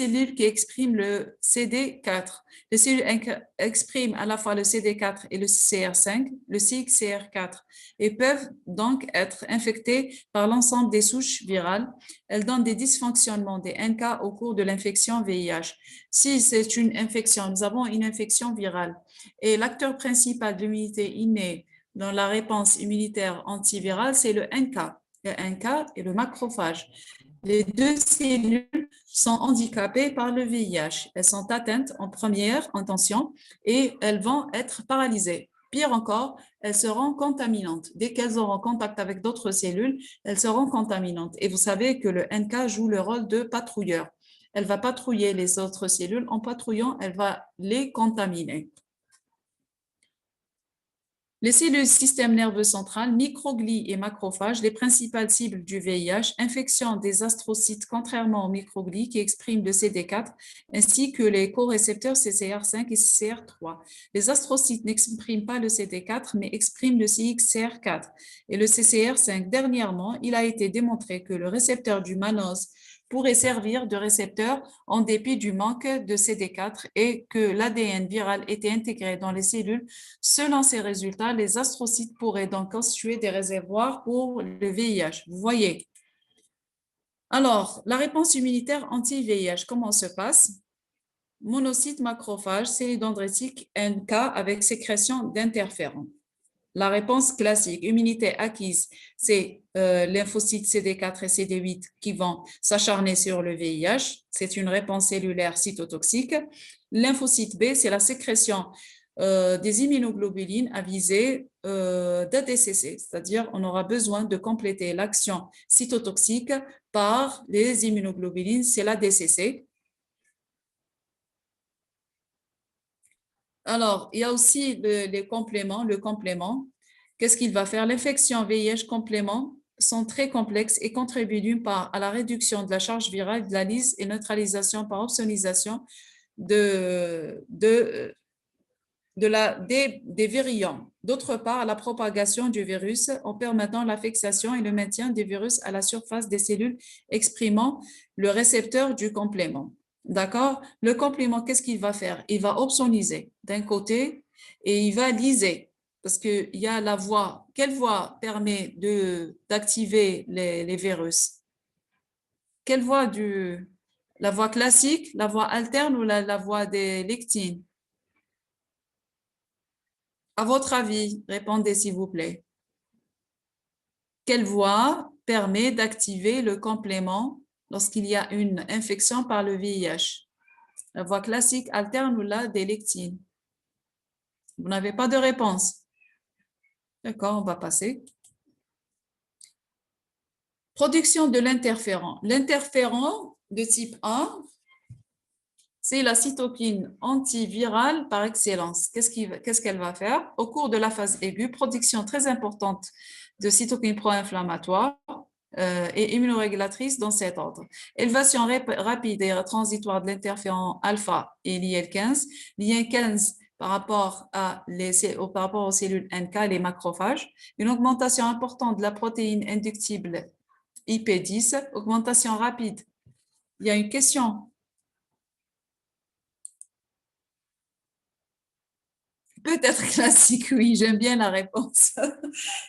cellules qui expriment le CD4. Les cellules expriment à la fois le CD4 et le CR5, le CXCR4, et peuvent donc être infectées par l'ensemble des souches virales. Elles donnent des dysfonctionnements des NK au cours de l'infection VIH. Si c'est une infection, nous avons une infection virale et l'acteur principal de l'immunité innée dans la réponse immunitaire antivirale, c'est le NK. Le NK et le macrophage. Les deux cellules sont handicapées par le VIH. Elles sont atteintes en première intention et elles vont être paralysées. Pire encore, elles seront contaminantes. Dès qu'elles auront contact avec d'autres cellules, elles seront contaminantes. Et vous savez que le NK joue le rôle de patrouilleur. Elle va patrouiller les autres cellules. En patrouillant, elle va les contaminer. Les cellules du système nerveux central, microglies et macrophages, les principales cibles du VIH, infection des astrocytes contrairement aux microglies qui expriment le CD4, ainsi que les corécepteurs CCR5 et CCR3. Les astrocytes n'expriment pas le CD4, mais expriment le CXCR4 et le CCR5. Dernièrement, il a été démontré que le récepteur du mannose pourrait servir de récepteur en dépit du manque de CD4 et que l'ADN viral était intégré dans les cellules. Selon ces résultats, les astrocytes pourraient donc constituer des réservoirs pour le VIH. Vous voyez. Alors, la réponse immunitaire anti-VIH, comment se passe? Monocytes, macrophages, cellules dendritiques, NK avec sécrétion d'interférons. La réponse classique, immunité acquise, c'est lymphocytes CD4 et CD8 qui vont s'acharner sur le VIH. C'est une réponse cellulaire cytotoxique. Lymphocyte B, c'est la sécrétion des immunoglobulines à visée d'ADCC, c'est-à-dire on aura besoin de compléter l'action cytotoxique par les immunoglobulines, c'est l'ADCC. Alors, il y a aussi les compléments, le complément. Qu'est-ce qu'il va faire? L'infection VIH complément sont très complexes et contribuent d'une part à la réduction de la charge virale, de la lyse et neutralisation par opsonalisation des virions. D'autre part, à la propagation du virus en permettant la fixation et le maintien des virus à la surface des cellules exprimant le récepteur du complément. D'accord? Le complément, qu'est-ce qu'il va faire? Il va opsoniser d'un côté et il va lyser parce qu'il y a la voie. Quelle voie permet d'activer les virus? Quelle voie la voie classique, la voie alterne ou la voie des lectines? À votre avis, répondez s'il vous plaît. Quelle voie permet d'activer le complément lorsqu'il y a une infection par le VIH? La voie classique, alterne ou la des lectines? Vous n'avez pas de réponse. D'accord, on va passer. Production de l'interféron. L'interféron de type 1, c'est la cytokine antivirale par excellence. Qu'est-ce qu'elle va faire? Au cours de la phase aiguë, production très importante de cytokines pro-inflammatoires et immunorégulatrices dans cet ordre. Élevation rapide et transitoire de l'interféron alpha et l'IL-15. L'IL-15 par rapport aux cellules NK, les macrophages. Une augmentation importante de la protéine inductible IP10. Augmentation rapide. Il y a une question. Peut-être classique, oui, j'aime bien la réponse.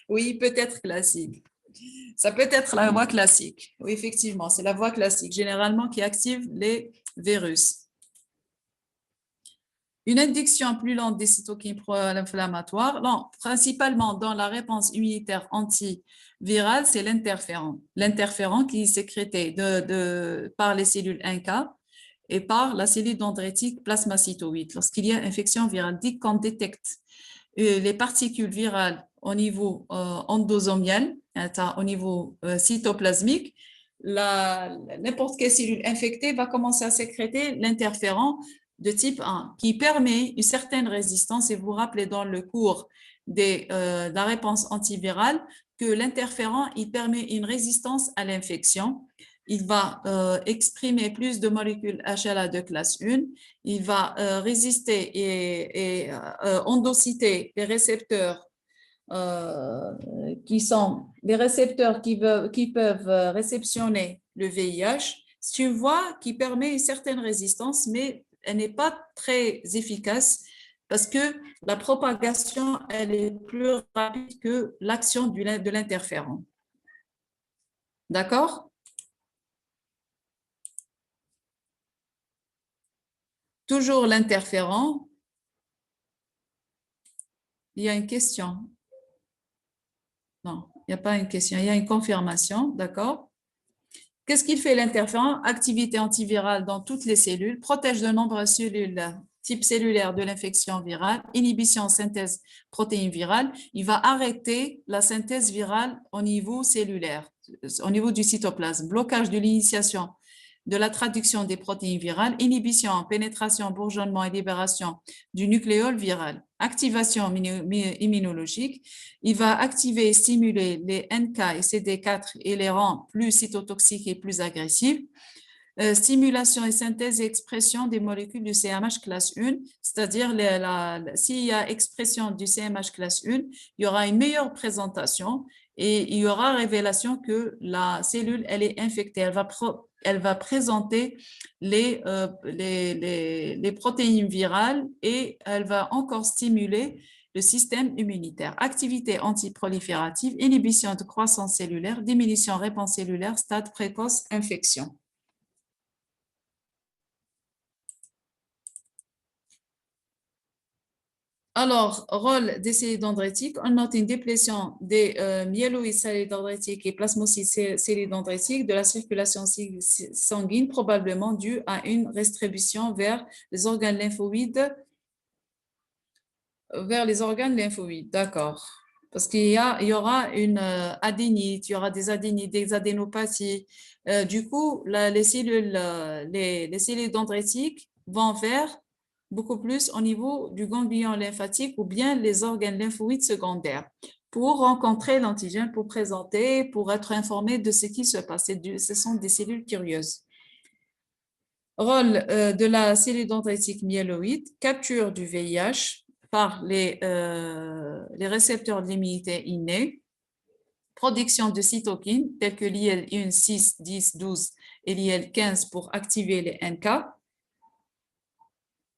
Oui, peut-être classique. Ça peut être la voie classique. Oui, effectivement, c'est la voie classique, généralement qui active les virus. Une induction plus lente des cytokines pro-inflammatoires, non, principalement dans la réponse immunitaire antivirale, c'est l'interféron. L'interféron qui est sécrété par les cellules NK et par la cellule dendritique plasmacytoïde. Lorsqu'il y a infection virale, dès qu'on détecte les particules virales au niveau endosomial, au niveau cytoplasmique, n'importe quelle cellule infectée va commencer à sécréter l'interféron de type 1 qui permet une certaine résistance. Et vous vous rappelez dans le cours de la réponse antivirale que l'interféron, il permet une résistance à l'infection. Il va exprimer plus de molécules HLA de classe 1. Il va résister et endocyter les récepteurs qui sont des récepteurs qui peuvent réceptionner le VIH. c'est une voie qui permet une certaine résistance, mais elle n'est pas très efficace parce que la propagation, elle est plus rapide que l'action de l'interféron. D'accord? Toujours l'interféron. Il y a une question. Non, il n'y a pas une question, il y a une confirmation, d'accord? Qu'est-ce qu'il fait l'interféron? Activité antivirale dans toutes les cellules, protège de nombreuses cellules type cellulaire de l'infection virale, inhibition synthèse protéine virale. Il va arrêter la synthèse virale au niveau cellulaire, au niveau du cytoplasme, blocage de l'initiation de la traduction des protéines virales, inhibition, pénétration, bourgeonnement et libération du nucléole viral, activation immunologique. Il va activer et stimuler les NK et CD4 et les rend plus cytotoxiques et plus agressifs. Stimulation et synthèse et expression des molécules du CMH classe 1, c'est-à-dire s'il y a expression du CMH classe 1, il y aura une meilleure présentation et il y aura révélation que la cellule, elle est infectée. Elle va présenter les protéines virales et elle va encore stimuler le système immunitaire. Activité antiproliférative, inhibition de croissance cellulaire, diminution réponse cellulaire, stade précoce, infection. Alors, rôle des cellules dendritiques, on note une déplétion des myéloïdes cellules dendritiques et plasmocytes cellules dendritiques de la circulation sanguine, probablement due à une distribution vers les organes lymphoïdes. D'accord. Parce qu'il y aura une adénite, il y aura des adénites, des adénopathies. Du coup, les cellules dendritiques vont vers beaucoup plus au niveau du ganglion lymphatique ou bien les organes lymphoïdes secondaires pour rencontrer l'antigène, pour présenter, pour être informé de ce qui se passe. Ce sont des cellules curieuses. Rôle de la cellule dendritique myéloïde, capture du VIH par les récepteurs de l'immunité innée, production de cytokines telles que l'IL-1, 6, 10, 12 et l'IL-15 pour activer les NK.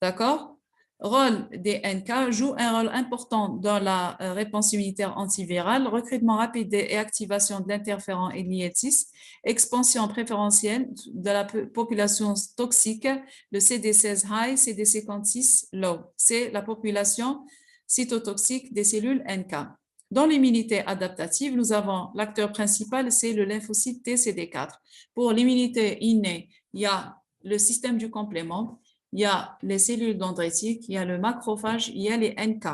D'accord? Rôle des NK joue un rôle important dans la réponse immunitaire antivirale, recrutement rapide et activation de l'interféron et de l'IL-6, expansion préférentielle de la population toxique de CD16 high, CD56 low. C'est la population cytotoxique des cellules NK. Dans l'immunité adaptative, nous avons l'acteur principal, c'est le lymphocyte TCD4. Pour l'immunité innée, il y a le système du complément, il y a les cellules dendritiques, il y a le macrophage, il y a les NK.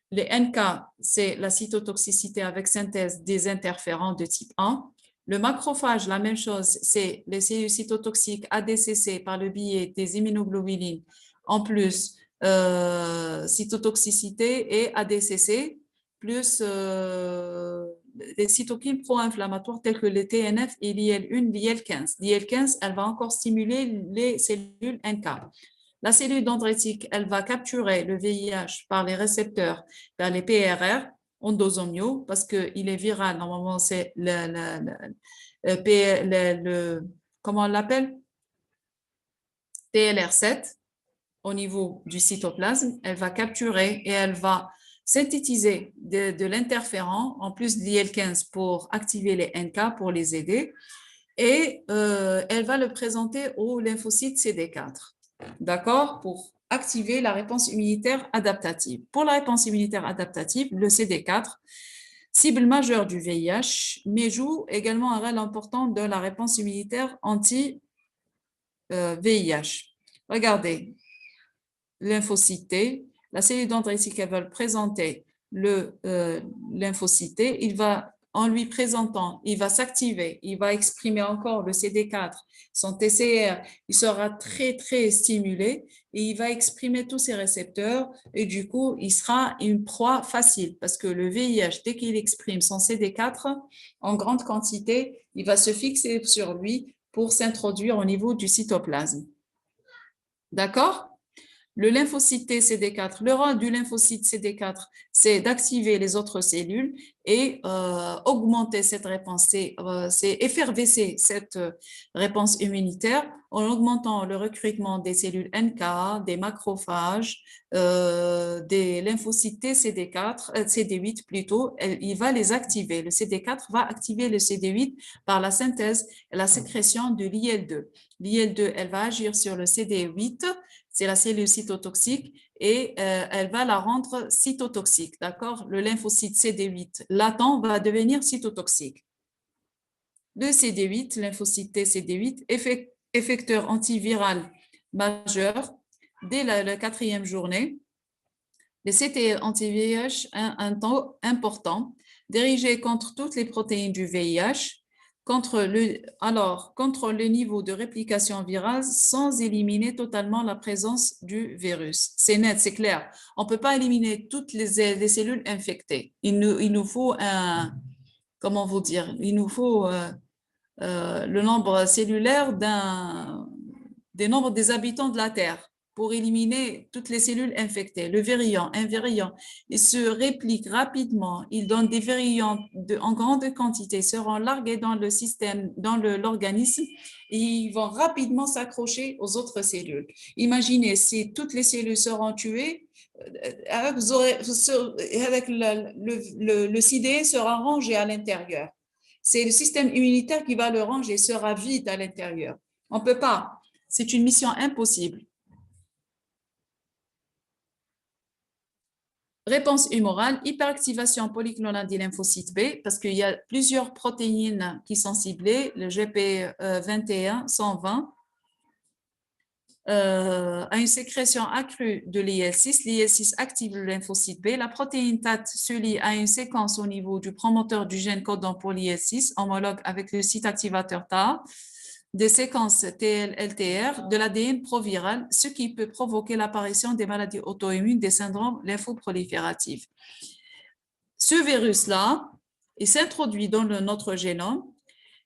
Les NK, c'est la cytotoxicité avec synthèse des interférons de type 1. Le macrophage, la même chose, c'est les cellules cytotoxiques ADCC par le biais des immunoglobulines, en plus cytotoxicité et ADCC, plus des cytokines pro-inflammatoires telles que le TNF et l'IL-1, l'IL-15. L'IL-15, elle va encore stimuler les cellules NK. La cellule dendritique, elle va capturer le VIH par les récepteurs vers les PRR endosomiaux parce qu'il est viral. Normalement, c'est comment on l'appelle? TLR7 au niveau du cytoplasme. Elle va capturer et elle va synthétiser de l'interféron, en plus de l'IL-15 pour activer les NK, pour les aider. Et elle va le présenter au lymphocyte CD4. D'accord? Pour activer la réponse immunitaire adaptative. Pour la réponse immunitaire adaptative, le CD4, cible majeure du VIH, mais joue également un rôle important dans la réponse immunitaire anti-VIH. Regardez, lymphocyte T, la cellule dendritique, elle va le présenter le lymphocyte T, en lui présentant, il va s'activer, il va exprimer encore le CD4, son TCR, il sera très, très stimulé et il va exprimer tous ses récepteurs et du coup, il sera une proie facile parce que le VIH, dès qu'il exprime son CD4 en grande quantité, il va se fixer sur lui pour s'introduire au niveau du cytoplasme. D'accord? Le lymphocyte T CD4, le rôle du lymphocyte CD4, c'est d'activer les autres cellules et augmenter cette réponse, c'est effervescer cette réponse immunitaire en augmentant le recrutement des cellules NK, des macrophages, des lymphocytes T CD4, CD8 plutôt, il va les activer. Le CD4 va activer le CD8 par la synthèse et la sécrétion de l'IL-2. L'IL-2, elle va agir sur le CD8, c'est la cellule cytotoxique, et elle va la rendre cytotoxique, d'accord? Le lymphocyte CD8 latent va devenir cytotoxique. Le CD8, lymphocyte T CD8, effecteur antiviral majeur dès la 4e journée. Les CT anti-VIH ont un taux important, dirigé contre toutes les protéines du VIH, contre le niveau de réplication virale sans éliminer totalement la présence du virus. C'est net, c'est clair. On ne peut pas éliminer toutes les cellules infectées. Il nous faut comment vous dire, il nous faut le nombre cellulaire des nombres des habitants de la Terre pour éliminer toutes les cellules infectées. Le virion, un virion, il se réplique rapidement, il donne des virions en grande quantité, seront largués dans le système, dans l'organisme, et ils vont rapidement s'accrocher aux autres cellules. Imaginez si toutes les cellules seront tuées, avec le CD sera rangé à l'intérieur. C'est le système immunitaire qui va le ranger, sera vide à l'intérieur. On ne peut pas. C'est une mission impossible. Réponse humorale, hyperactivation polyclonale des lymphocytes B, parce qu'il y a plusieurs protéines qui sont ciblées, le GP21, 120, a une sécrétion accrue de l'IL-6. L'IL-6 active le lymphocyte B. La protéine TAT se lie à une séquence au niveau du promoteur du gène codant pour l'IL-6, homologue avec le site activateur TAR, des séquences TL-LTR de l'ADN proviral, ce qui peut provoquer l'apparition des maladies auto-immunes, des syndromes lymphoprolifératifs. Ce virus-là, il s'introduit dans notre génome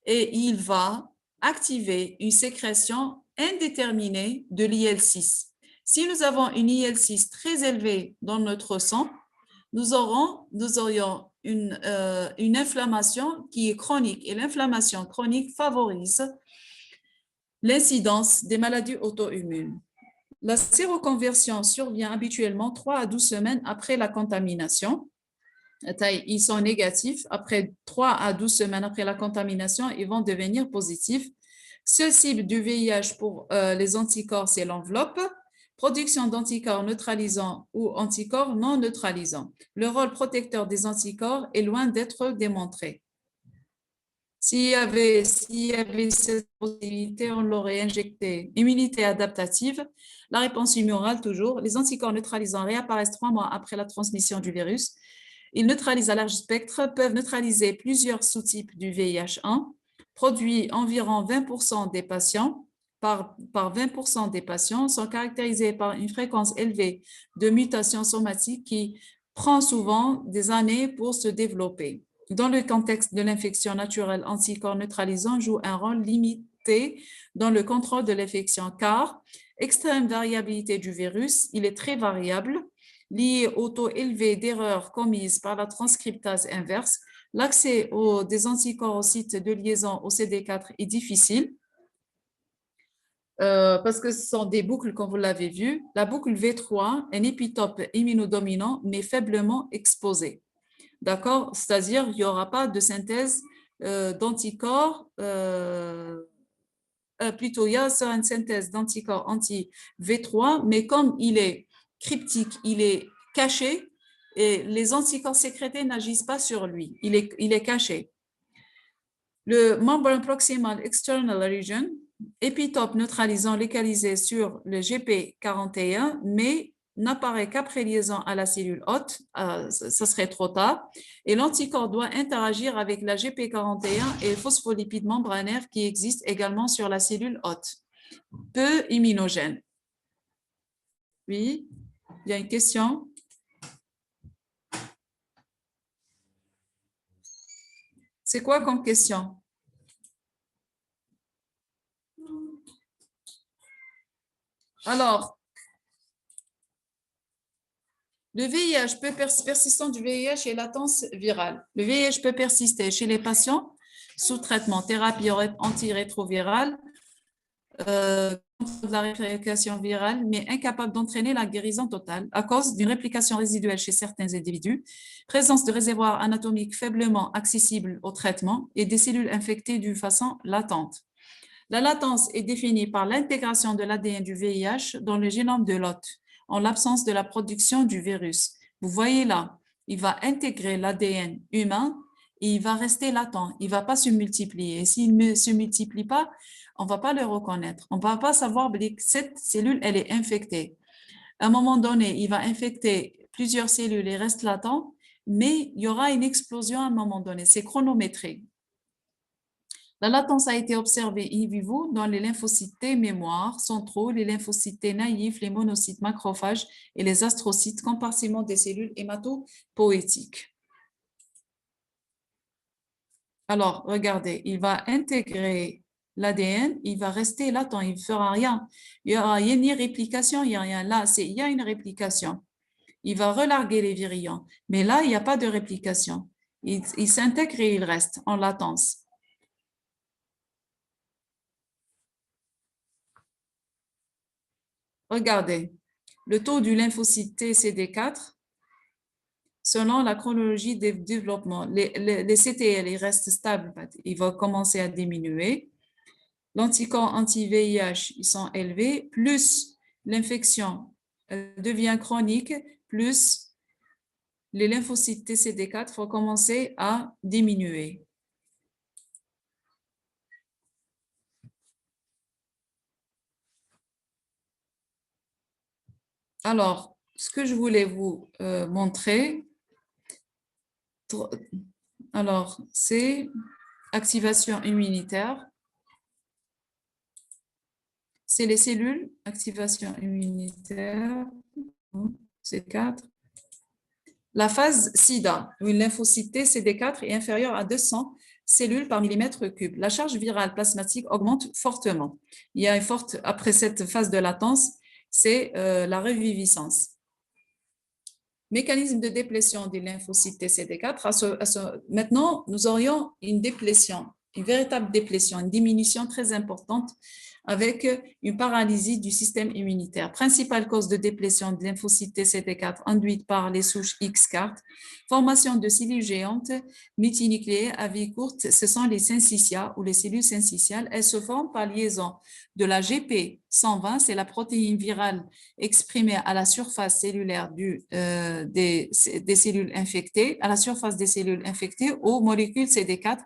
et il va activer une sécrétion indéterminée de l'IL-6. Si nous avons une IL-6 très élevée dans notre sang, nous aurions une inflammation qui est chronique, et l'inflammation chronique favorise l'incidence des maladies auto-immunes. La séroconversion survient habituellement 3 à 12 semaines après la contamination. Ils sont négatifs. Après 3 à 12 semaines après la contamination, ils vont devenir positifs. Seule cible du VIH pour les anticorps, c'est l'enveloppe. Production d'anticorps neutralisants ou anticorps non neutralisants. Le rôle protecteur des anticorps est loin d'être démontré. S'il y avait cette possibilité, on l'aurait injecté. Immunité adaptative, la réponse humorale toujours. Les anticorps neutralisants réapparaissent 3 mois après la transmission du virus. Ils neutralisent à large spectre, peuvent neutraliser plusieurs sous-types du VIH1, produit environ 20% des patients, par 20% des patients, sont caractérisés par une fréquence élevée de mutations somatiques qui prend souvent des années pour se développer. Dans le contexte de l'infection naturelle, anticorps neutralisants jouent un rôle limité dans le contrôle de l'infection car extrême variabilité du virus, il est très variable, lié au taux élevé d'erreurs commises par la transcriptase inverse. L'accès des anticorps au site de liaison au CD4 est difficile parce que ce sont des boucles, comme vous l'avez vu. La boucle V3, un épitope immunodominant, mais faiblement exposé. D'accord? C'est-à-dire qu'il n'y aura pas de synthèse d'anticorps, plutôt il y a une synthèse d'anticorps anti-V3, mais comme il est cryptique, il est caché, et les anticorps sécrétés n'agissent pas sur lui, il est caché. Le membrane proximal external region, épitope neutralisant localisé sur le GP41, mais n'apparaît qu'après liaison à la cellule hôte, ça serait trop tard, et l'anticorps doit interagir avec la GP41 et le phospholipide membranaire qui existe également sur la cellule hôte. Peu immunogène. Oui, il y a une question? C'est quoi comme question? Alors, Le VIH persistant du VIH et latence virale. Le VIH peut persister chez les patients sous traitement, thérapie antirétrovirale, contre la réplication virale, mais incapable d'entraîner la guérison totale à cause d'une réplication résiduelle chez certains individus, présence de réservoirs anatomiques faiblement accessibles au traitement et des cellules infectées d'une façon latente. La latence est définie par l'intégration de l'ADN du VIH dans le génome de l'hôte, en l'absence de la production du virus. Vous voyez là, il va intégrer l'ADN humain et il va rester latent, il ne va pas se multiplier. Et s'il ne se multiplie pas, on ne va pas le reconnaître. On ne va pas savoir que cette cellule, elle est infectée. À un moment donné, il va infecter plusieurs cellules et reste latent, mais il y aura une explosion à un moment donné. C'est chronométré. La latence a été observée in vivo dans les lymphocytes T mémoire centraux, les lymphocytes T naïfs, les monocytes macrophages et les astrocytes, compartiments des cellules hématopoïétiques. Alors, regardez, il va intégrer l'ADN, il va rester latent, il ne fera rien. Il n'y aura ni réplication, il n'y a rien. Là, il y a une réplication. Il va relarguer les virions. Mais là, il n'y a pas de réplication. Il s'intègre et il reste en latence. Regardez, le taux du lymphocyte T CD4, selon la chronologie des développements, les CTL, ils restent stables, ils vont commencer à diminuer. L'anticorps anti-VIH, ils sont élevés, plus l'infection devient chronique, plus les lymphocytes TCD4 vont commencer à diminuer. Alors, ce que je voulais vous montrer, alors, c'est activation immunitaire. C'est les cellules, activation immunitaire, c'est 4. La phase SIDA, où une lymphocyte T CD4 est inférieure à 200 cellules par millimètre cube. La charge virale plasmatique augmente fortement. Il y a une forte, après cette phase de latence, c'est la reviviscence. Mécanisme de déplétion des lymphocytes T CD4. Maintenant, nous aurions une déplétion, une véritable déplétion, une diminution très importante avec une paralysie du système immunitaire. Principale cause de déplétion de lymphocytes TCD4 induite par les souches X-cart, formation de cellules géantes multinucléées à vie courte, ce sont les syncytia ou les cellules syncytiales. Elles se forment par liaison de la GP120, c'est la protéine virale exprimée à la surface cellulaire des cellules infectées, à la surface des cellules infectées, aux molécules CD4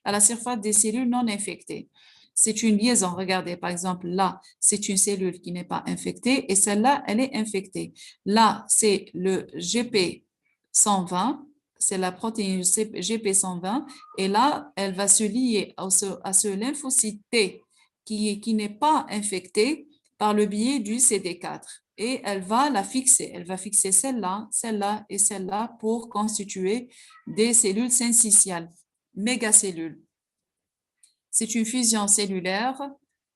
à la surface des cellules non infectées. C'est une liaison. Regardez, par exemple, là, c'est une cellule qui n'est pas infectée et celle-là, elle est infectée. Là, c'est le GP120, c'est la protéine GP120 et là, elle va se lier à ce lymphocyte T qui n'est pas infecté par le biais du CD4 et elle va la fixer. Elle va fixer celle-là, celle-là et celle-là pour constituer des cellules syncytiales, mégacellules. C'est une fusion cellulaire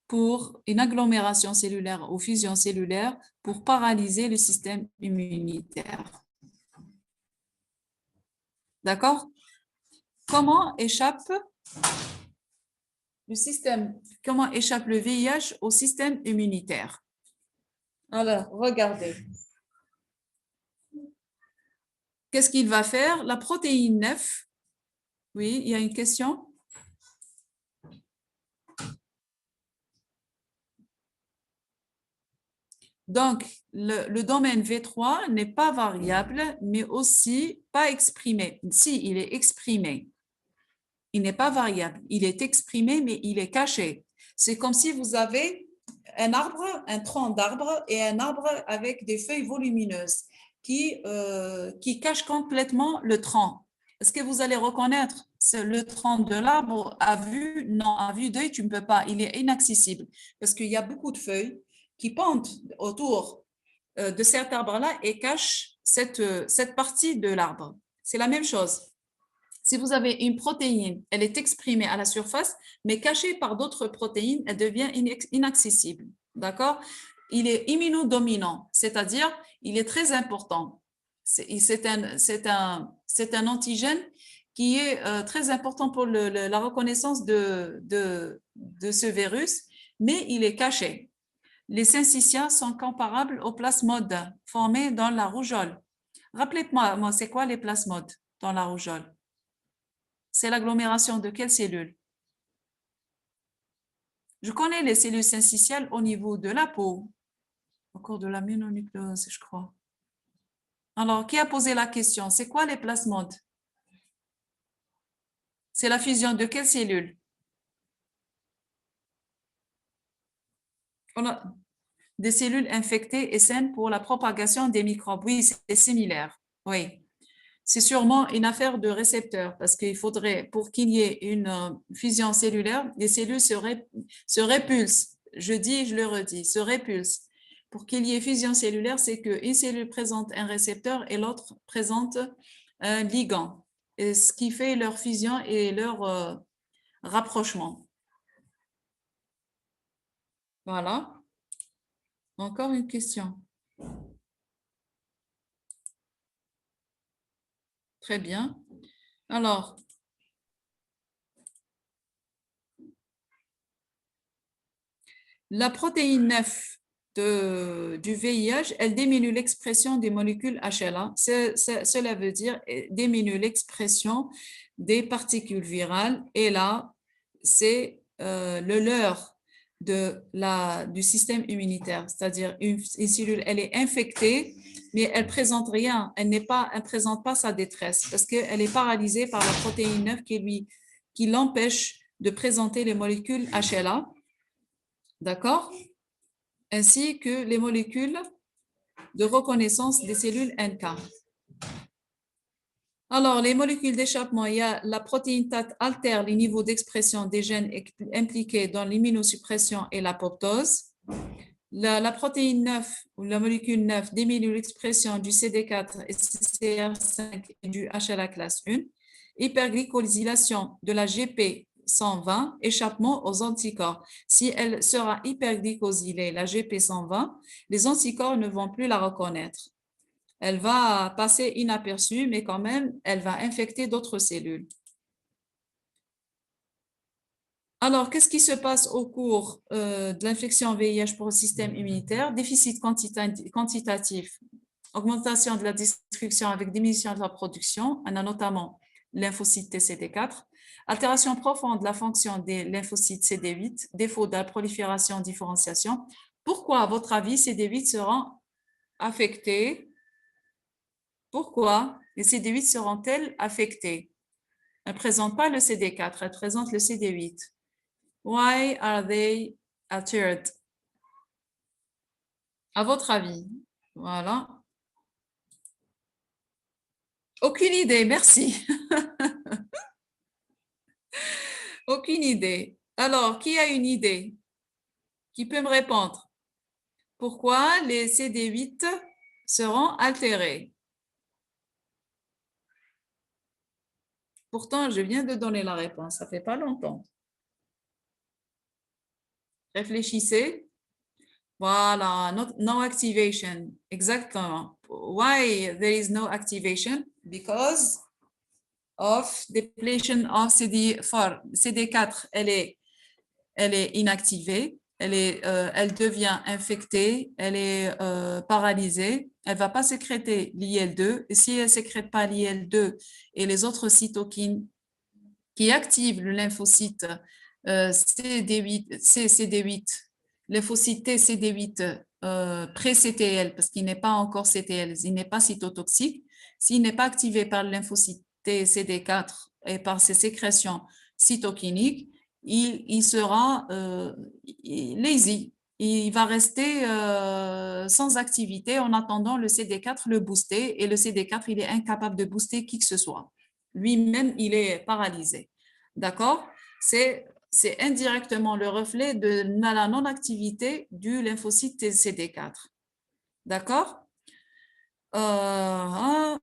pour une agglomération cellulaire ou fusion cellulaire pour paralyser le système immunitaire. D'accord? Comment échappe le VIH au système immunitaire? Alors, regardez. Qu'est-ce qu'il va faire? La protéine 9. Oui, il y a une question? Donc, le domaine V3 n'est pas variable, mais aussi pas exprimé. Si, il est exprimé. Il n'est pas variable. Il est exprimé, mais il est caché. C'est comme si vous avez un arbre, un tronc d'arbre et un arbre avec des feuilles volumineuses qui cachent complètement le tronc. Est-ce que vous allez reconnaître le tronc de l'arbre à vue? Non, à vue d'œil, tu ne peux pas. Il est inaccessible parce qu'il y a beaucoup de feuilles qui pendent autour de cet arbre-là et cachent cette partie de l'arbre. C'est la même chose. Si vous avez une protéine, elle est exprimée à la surface, mais cachée par d'autres protéines, elle devient inaccessible. D'accord? Il est immunodominant, c'est-à-dire il est très important. C'est un antigène qui est très important pour la reconnaissance de ce virus, mais il est caché. Les syncytias sont comparables aux plasmodes formés dans la rougeole. Rappelez-moi, c'est quoi les plasmodes dans la rougeole? C'est l'agglomération de quelles cellules? Je connais les cellules syncytiales au niveau de la peau, au cours de la mononucléose, je crois. Alors, qui a posé la question? C'est quoi les plasmodes? C'est la fusion de quelles cellules? On a des cellules infectées et saines pour la propagation des microbes. Oui, c'est similaire. Oui. C'est sûrement une affaire de récepteurs parce qu'il faudrait, pour qu'il y ait une fusion cellulaire, les cellules se répulsent. Je dis, je le redis, se répulsent. Pour qu'il y ait fusion cellulaire, c'est qu'une cellule présente un récepteur et l'autre présente un ligand. Et ce qui fait leur fusion et leur rapprochement. Voilà. Encore une question. Très bien. Alors, la protéine 9 du VIH, elle diminue l'expression des molécules HLA. Cela veut dire diminue l'expression des particules virales. Et là, c'est le leurre du système immunitaire. C'est-à-dire une cellule, elle est infectée, mais elle ne présente rien. Elle ne présente pas sa détresse parce qu'elle est paralysée par la protéine 9 qui l'empêche de présenter les molécules HLA. D'accord? Ainsi que les molécules de reconnaissance des cellules NK. Alors, les molécules d'échappement, il y a la protéine TAT altère les niveaux d'expression des gènes impliqués dans l'immunosuppression et l'apoptose. La protéine 9 ou la molécule 9 diminue l'expression du CD4 et CCR5 et du HLA classe 1. Hyperglycosylation de la GP120, échappement aux anticorps. Si elle sera hyperglycosylée, la GP120, les anticorps ne vont plus la reconnaître. Elle va passer inaperçue, mais quand même, elle va infecter d'autres cellules. Alors, qu'est-ce qui se passe au cours de l'infection VIH pour le système immunitaire? Déficit quantitatif, augmentation de la destruction avec diminution de la production. On a notamment lymphocytes TCD4, altération profonde de la fonction des lymphocytes CD8, défaut de la prolifération, différenciation. Pourquoi, à votre avis, CD8 seront affectés? Pourquoi les CD8 seront-elles affectées? Elles ne présentent pas le CD4, elles présentent le CD8. Why are they altered? À votre avis? Voilà. Aucune idée, merci. Aucune idée. Alors, qui a une idée? Qui peut me répondre? Pourquoi les CD8 seront altérés? Pourtant, je viens de donner la réponse, ça ne fait pas longtemps. Réfléchissez. Voilà, no activation. Exactement. Why there is no activation? Because of depletion of CD4. CD4, elle est inactivée, elle devient infectée, elle est paralysée, elle ne va pas sécréter l'IL2. Et si elle ne sécrète pas l'IL2 et les autres cytokines qui activent le lymphocyte CD8, lymphocyte TCD8 pré-CTL, parce qu'il n'est pas encore CTL, il n'est pas cytotoxique. S'il n'est pas activé par le lymphocyte TCD4 et par ses sécrétions cytokiniques, il sera lazy. Il va rester sans activité en attendant le CD4 le booster, et le CD4, il est incapable de booster qui que ce soit. Lui-même, il est paralysé. D'accord? C'est indirectement le reflet de la non-activité du lymphocyte TCD4. D'accord? En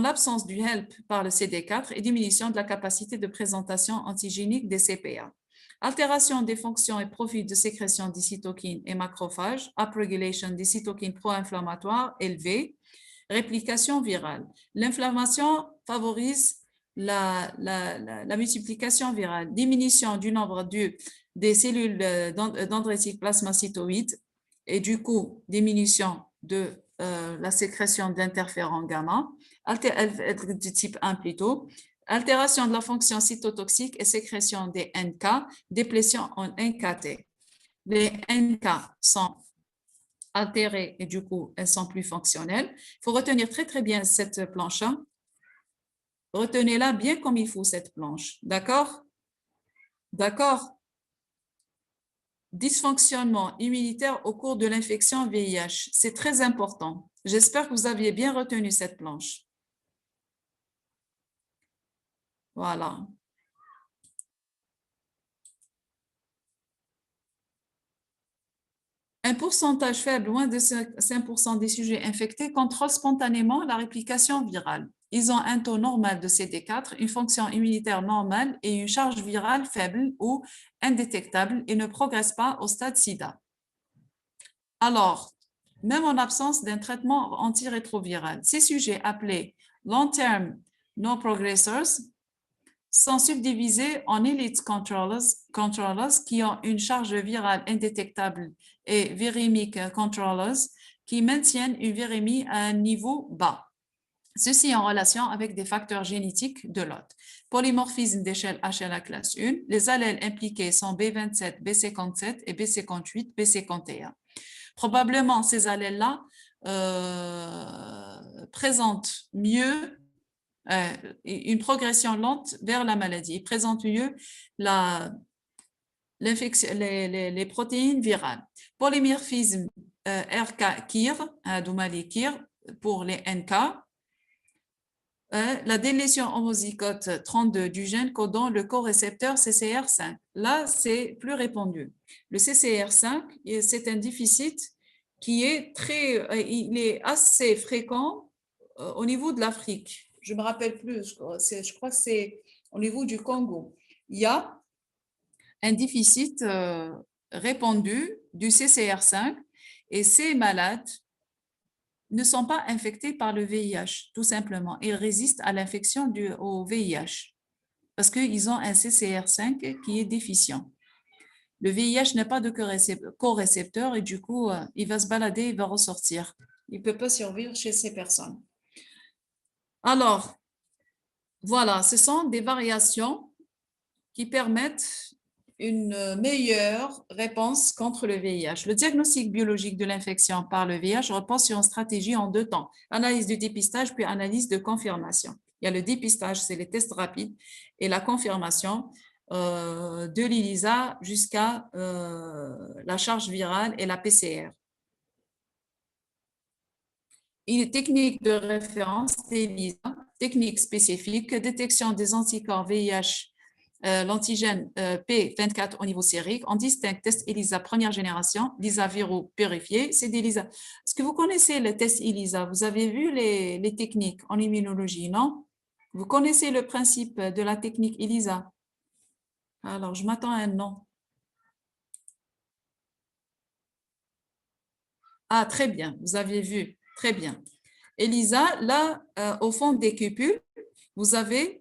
absence du HELP par le CD4 et diminution de la capacité de présentation antigénique des CPA. Altération des fonctions et profils de sécrétion des cytokines et macrophages, upregulation des cytokines pro-inflammatoires élevées, réplication virale. L'inflammation favorise la multiplication virale, diminution du nombre des cellules dendritiques plasmacytoïdes et du coup, diminution de la sécrétion d'interférons gamma, du type 1 plutôt, altération de la fonction cytotoxique et sécrétion des NK, déplétion en NKT. Les NK sont altérées et du coup, elles sont plus fonctionnelles. Il faut retenir très, très bien cette planche. Retenez-la bien comme il faut, cette planche. D'accord? D'accord? Dysfonctionnement immunitaire au cours de l'infection VIH. C'est très important. J'espère que vous aviez bien retenu cette planche. Voilà. Un pourcentage faible, moins de 5% des sujets infectés, contrôlent spontanément la réplication virale. Ils ont un taux normal de CD4, une fonction immunitaire normale et une charge virale faible ou indétectable et ne progressent pas au stade SIDA. Alors, même en absence d'un traitement antirétroviral, ces sujets appelés long-term no progressors sont subdivisés en elite controllers qui ont une charge virale indétectable et viremic controllers qui maintiennent une virémie à un niveau bas. Ceci en relation avec des facteurs génétiques de l'hôte. Polymorphisme d'échelle HLA classe 1, les allèles impliqués sont B27, B57 et B58, B51. Probablement, ces allèles-là présentent mieux une progression lente vers la maladie. Ils présentent mieux les protéines virales. Polymorphisme RK-KIR, Doumali-KIR pour les NK. La délétion homozygote 32 du gène codant le corécepteur CCR5. Là, c'est plus répandu. Le CCR5, c'est un déficit qui est il est assez fréquent au niveau de l'Afrique. Je ne me rappelle plus, je crois que c'est au niveau du Congo. Il y a un déficit répandu du CCR5 et ces malades ne sont pas infectés par le VIH, tout simplement. Ils résistent à l'infection au VIH parce qu'ils ont un CCR5 qui est déficient. Le VIH n'a pas de corécepteur et du coup, il va se balader, il va ressortir. Il ne peut pas survivre chez ces personnes. Alors, voilà, ce sont des variations qui permettent une meilleure réponse contre le VIH. Le diagnostic biologique de l'infection par le VIH repose sur une stratégie en 2 temps. Analyse du dépistage puis analyse de confirmation. Il y a le dépistage, c'est les tests rapides, et la confirmation de l'ELISA jusqu'à la charge virale et la PCR. Une technique de référence d'ELISA, technique spécifique, détection des anticorps VIH, l'antigène P24 au niveau sérique. On distingue test ELISA première génération, LISA viraux purifiés, c'est des LISA. Est-ce que vous connaissez le test ELISA? Vous avez vu les techniques en immunologie, non? Vous connaissez le principe de la technique ELISA? Alors, je m'attends à un non. Ah, très bien, vous avez vu, très bien. ELISA, là, au fond des cupules, vous avez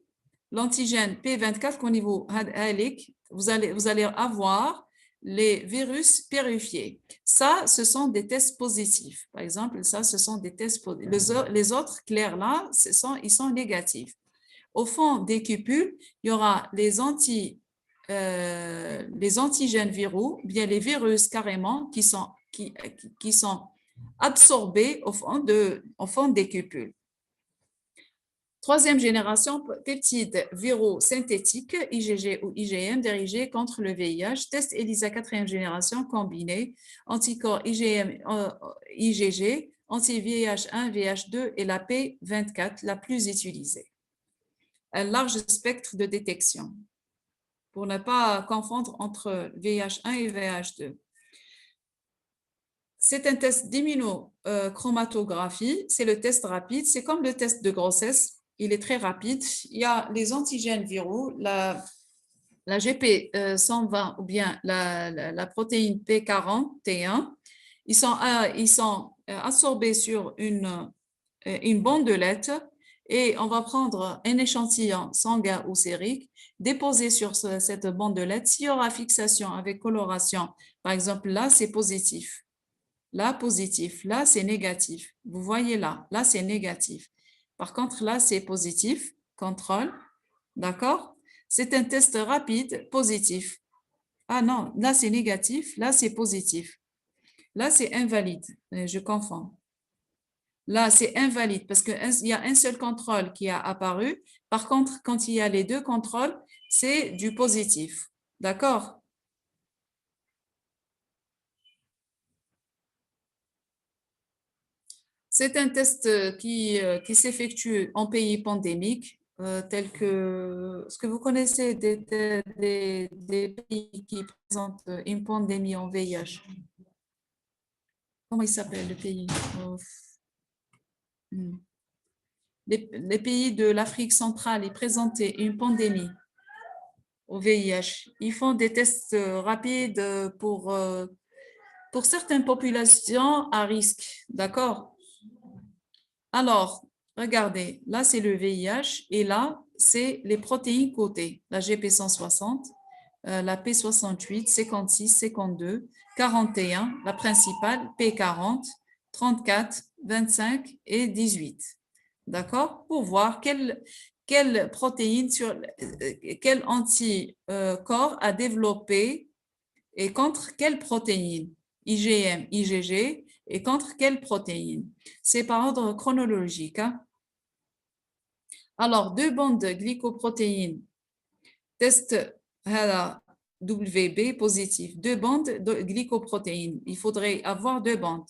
l'antigène P24 qu'au niveau hélique, vous allez avoir les virus purifiés. Ça, ce sont des tests positifs. Par exemple, ça, ce sont des tests positifs. Les autres clairs là, ils sont négatifs. Au fond des cupules, il y aura les antigènes viraux, bien les virus carrément qui sont absorbés au fond des cupules. Troisième génération, peptides viraux synthétiques, IgG ou IgM, dirigés contre le VIH. Test ELISA 4e génération combiné, anticorps IgM, IgG, anti-VIH1, VIH2 et la P24, la plus utilisée. Un large spectre de détection, pour ne pas confondre entre VIH1 et VIH2. C'est un test d'immunochromatographie, c'est le test rapide, c'est comme le test de grossesse. Il est très rapide. Il y a les antigènes viraux, la GP120 ou bien la protéine P41. Ils sont absorbés sur une une bandelette et on va prendre un échantillon sanguin ou sérique, déposer sur cette bandelette. S'il y aura fixation avec coloration, par exemple, là, c'est positif. Là, positif. Là, c'est négatif. Vous voyez là, là, c'est négatif. Par contre, là, c'est positif. Contrôle. D'accord? C'est un test rapide positif. Ah non, là, c'est négatif. Là, c'est positif. Là, c'est invalide. Je confonds. Là, c'est invalide parce qu'il y a un seul contrôle qui a apparu. Par contre, quand il y a les deux contrôles, c'est du positif. D'accord? C'est un test qui s'effectue en pays pandémiques, tels que ce que vous connaissez des pays qui présentent une pandémie en VIH. Comment il s'appelle le pays? Les pays de l'Afrique centrale, ils présentaient une pandémie au VIH. Ils font des tests rapides pour certaines populations à risque. D'accord? Alors, regardez, là, c'est le VIH et là, c'est les protéines codées. La GP160, la P68, 56, 52, 41, la principale, P40, 34, 25 et 18. D'accord? Pour voir quelle protéine, quel anticorps a développé et contre quelle protéine, IgM, IgG, et contre quelle protéine. C'est par ordre chronologique. Hein? Alors, deux bandes de glycoprotéines, test WB positif, deux bandes de glycoprotéines. Il faudrait avoir deux bandes.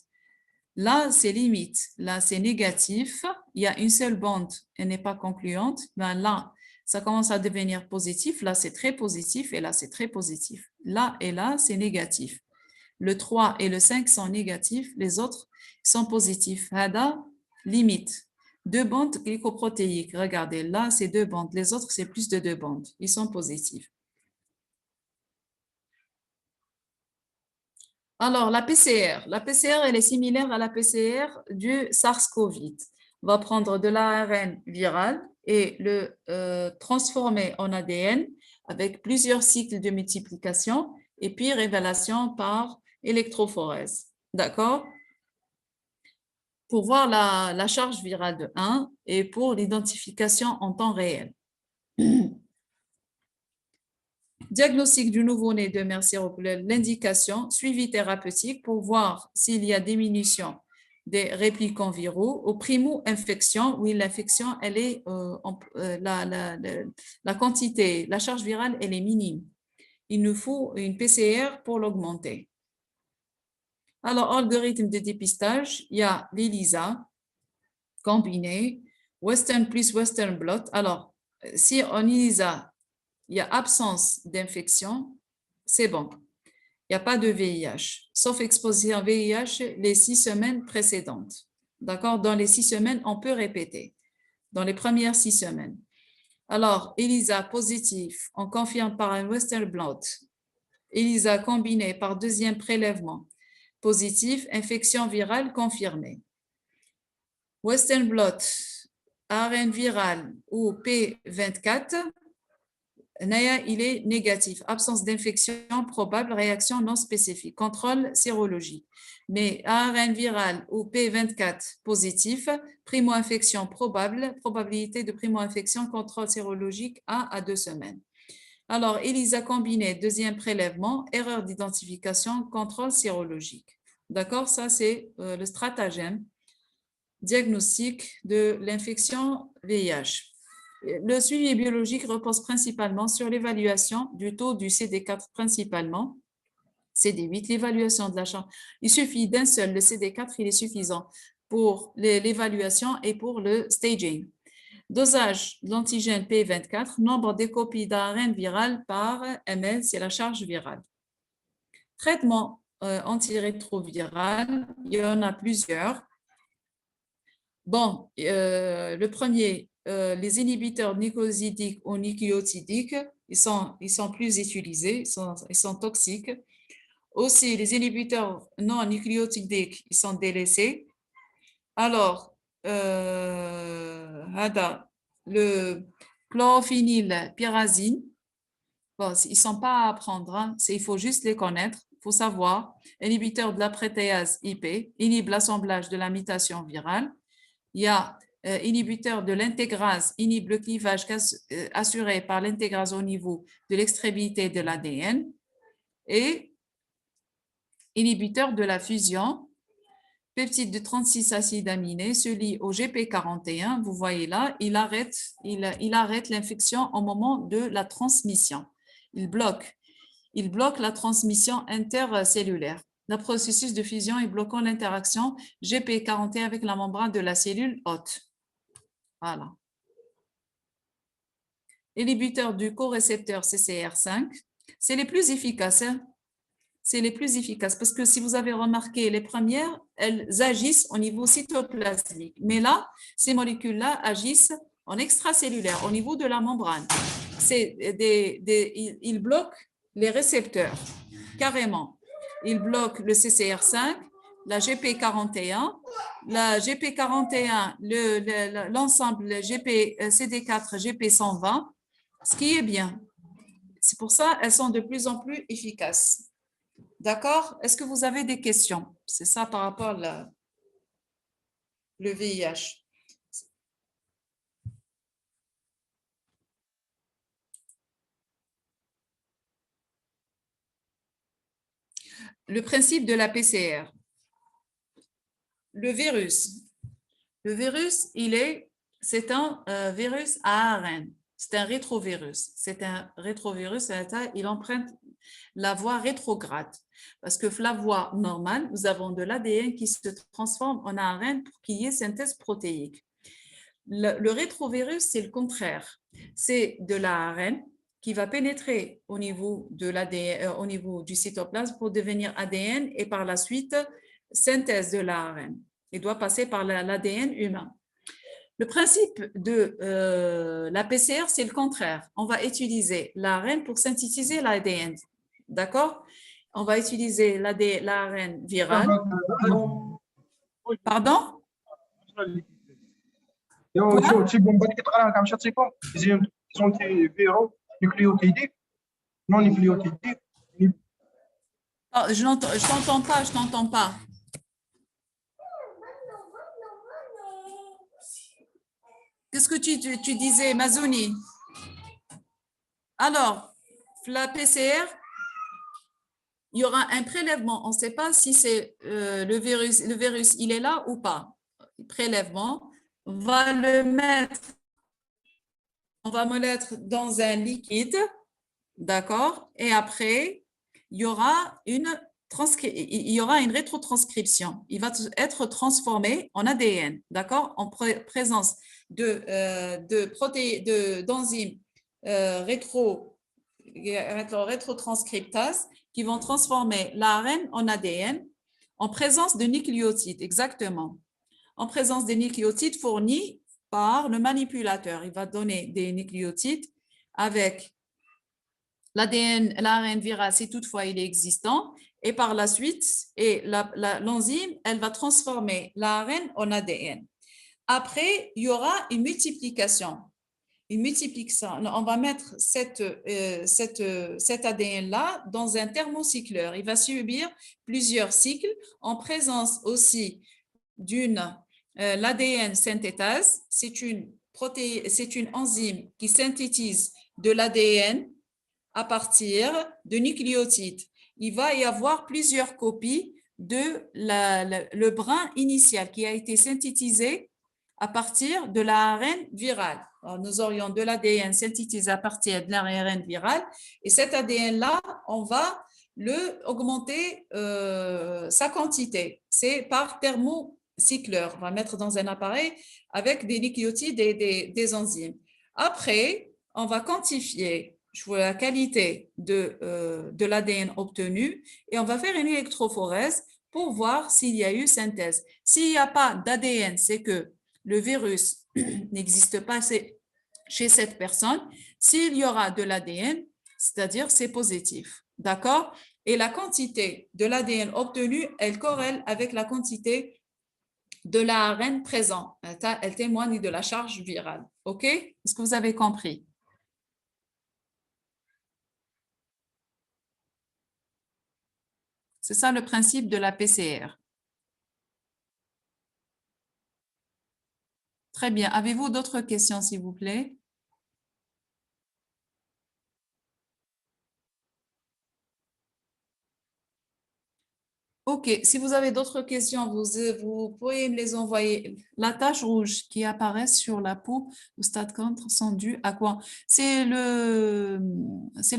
Là, c'est limite. Là, c'est négatif. Il y a une seule bande, elle n'est pas concluante. Ben là, ça commence à devenir positif. Là, c'est très positif et là, c'est très positif. Là et là, c'est négatif. Le 3 et le 5 sont négatifs, les autres sont positifs. Hada, limite. Deux bandes glycoprotéiques. Regardez, là, c'est deux bandes. Les autres, c'est plus de deux bandes. Ils sont positifs. Alors, la PCR. La PCR, elle est similaire à la PCR du SARS-CoV. On va prendre de l'ARN viral et le transformer en ADN avec plusieurs cycles de multiplication et puis révélation par électrophorèse. D'accord? Pour voir la charge virale de 1 et pour l'identification en temps réel. Diagnostic du nouveau-né de mère séropositive, l'indication, suivi thérapeutique pour voir s'il y a diminution des réplicants viraux ou primo-infection, où l'infection, elle est, la quantité, la charge virale, elle est minime. Il nous faut une PCR pour l'augmenter. Alors, algorithme de dépistage, il y a l'ELISA combiné, Western plus Western blot. Alors, si en ELISA, il y a absence d'infection, c'est bon. Il n'y a pas de VIH, sauf exposition VIH les 6 semaines précédentes. D'accord? Dans les 6 semaines, on peut répéter. Dans les premières 6 semaines. Alors, ELISA positif, on confirme par un Western blot. ELISA combiné par deuxième prélèvement. Positif, infection virale confirmée. Western blot, ARN viral ou P24, il est négatif. Absence d'infection probable, réaction non spécifique. Contrôle sérologique. Mais ARN viral ou P24 positif, primo-infection probable, probabilité de primo-infection, contrôle sérologique 1 à 2 semaines. Alors, ELISA combiné, deuxième prélèvement, erreur d'identification, contrôle sérologique. D'accord? Ça, c'est le stratagème diagnostic de l'infection VIH. Le suivi biologique repose principalement sur l'évaluation du taux du CD4 principalement, CD8, l'évaluation de la charge. Il suffit d'un seul, le CD4, il est suffisant pour l'évaluation et pour le staging. Dosage de l'antigène P24, nombre de copies d'ARN viral par ml, c'est la charge virale. Traitement antirétroviral, il y en a plusieurs. Bon, le premier, les inhibiteurs nucléosidiques ou nucléotidiques, ils sont plus utilisés, ils sont toxiques. Aussi, les inhibiteurs non nucléotidiques, ils sont délaissés. Alors, le chlorphénylpyrazine. Bon, ils ne sont pas à apprendre, hein. Il faut juste les connaître. Il faut savoir, inhibiteur de la protéase IP, inhibe l'assemblage de la mutation virale. Il y a inhibiteur de l'intégrase, inhibe le clivage assuré par l'intégrase au niveau de l'extrémité de l'ADN. Et inhibiteur de la fusion, peptide de 36 acides aminés se lie au GP41. Vous voyez là, il arrête l'infection au moment de la transmission. Il bloque la transmission intercellulaire. Le processus de fusion est bloquant l'interaction GP41 avec la membrane de la cellule hôte. Voilà. Inhibiteur du corécepteur CCR5, c'est les plus efficaces. Hein? C'est les plus efficaces parce que si vous avez remarqué, les premières, elles agissent au niveau cytoplasmique. Mais là, ces molécules-là agissent en extracellulaire, au niveau de la membrane. Ils bloquent les récepteurs, carrément. Ils bloquent le CCR5, la GP41, l'ensemble CD4, GP120, ce qui est bien. C'est pour ça qu'elles sont de plus en plus efficaces. D'accord? Est-ce que vous avez des questions? C'est ça par rapport le VIH. Le principe de la PCR. Le virus, c'est un virus à ARN. C'est un rétrovirus. C'est un rétrovirus, il emprunte la voie rétrograde. Parce que la voie normale, nous avons de l'ADN qui se transforme en ARN pour qu'il y ait synthèse protéique. Le rétrovirus, c'est le contraire. C'est de l'ARN qui va pénétrer au niveau de l'ADN, au niveau du cytoplasme pour devenir ADN et par la suite, synthèse de l'ARN. Il doit passer par l'ADN humain. Le principe de la PCR, c'est le contraire. On va utiliser l'ARN pour synthétiser l'ADN. D'accord? On va utiliser l'ARN viral. Pardon? Oh, je t'entends pas. Qu'est-ce que tu disais, Mazouni? Alors, la PCR, il y aura un prélèvement. On ne sait pas si c'est le virus, il est là ou pas. Prélèvement, on va le mettre dans un liquide, d'accord? Et après, il y aura une rétrotranscription. Il va être transformé en ADN, d'accord? En présence d'enzymes rétrotranscriptases qui vont transformer l'ARN en ADN en présence de nucléotides, exactement. En présence des nucléotides fournis par le manipulateur. Il va donner des nucléotides avec l'ARN viral si toutefois il est existant. Et par la suite, l'enzyme, elle va transformer l'ARN en ADN. Après, il y aura une multiplication. On va mettre cet ADN-là dans un thermocycleur. Il va subir plusieurs cycles en présence aussi l'ADN synthétase. C'est une enzyme qui synthétise de l'ADN à partir de nucléotides. Il va y avoir plusieurs copies de le brin initial qui a été synthétisé à partir de l'ARN viral. Alors, nous aurions de l'ADN synthétisé à partir de l'ARN viral et cet ADN-là, on va augmenter sa quantité. C'est par thermocycleur. On va mettre dans un appareil avec des nucléotides et des enzymes. Après, on va quantifier la qualité de l'ADN obtenu et on va faire une électrophorèse pour voir s'il y a eu synthèse. S'il n'y a pas d'ADN, c'est que le virus n'existe pas chez cette personne. S'il y aura de l'ADN, c'est-à-dire c'est positif. D'accord? Et la quantité de l'ADN obtenu, elle corrèle avec la quantité de l'ARN présent. Elle témoigne de la charge virale. OK? Est-ce que vous avez compris? C'est ça le principe de la PCR. Très bien. Avez-vous d'autres questions, s'il vous plaît? OK. Si vous avez d'autres questions, vous pouvez me les envoyer. La tache rouge qui apparaît sur la peau au stade 4 sont dues à quoi? C'est le